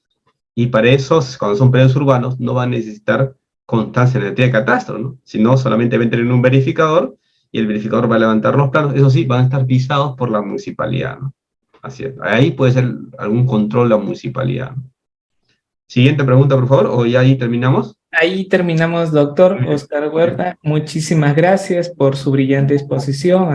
Y para eso, cuando son predios urbanos, no van a necesitar constancia en el de catastro, ¿no? Sino solamente va a tener un verificador y el verificador va a levantar los planos. Eso sí, van a estar visados por la municipalidad, ¿no? Así es. Ahí puede ser algún control la municipalidad, ¿no? Siguiente pregunta, por favor, o ya ahí terminamos. Ahí terminamos, doctor Oscar Huerta. Muchísimas gracias por su brillante exposición.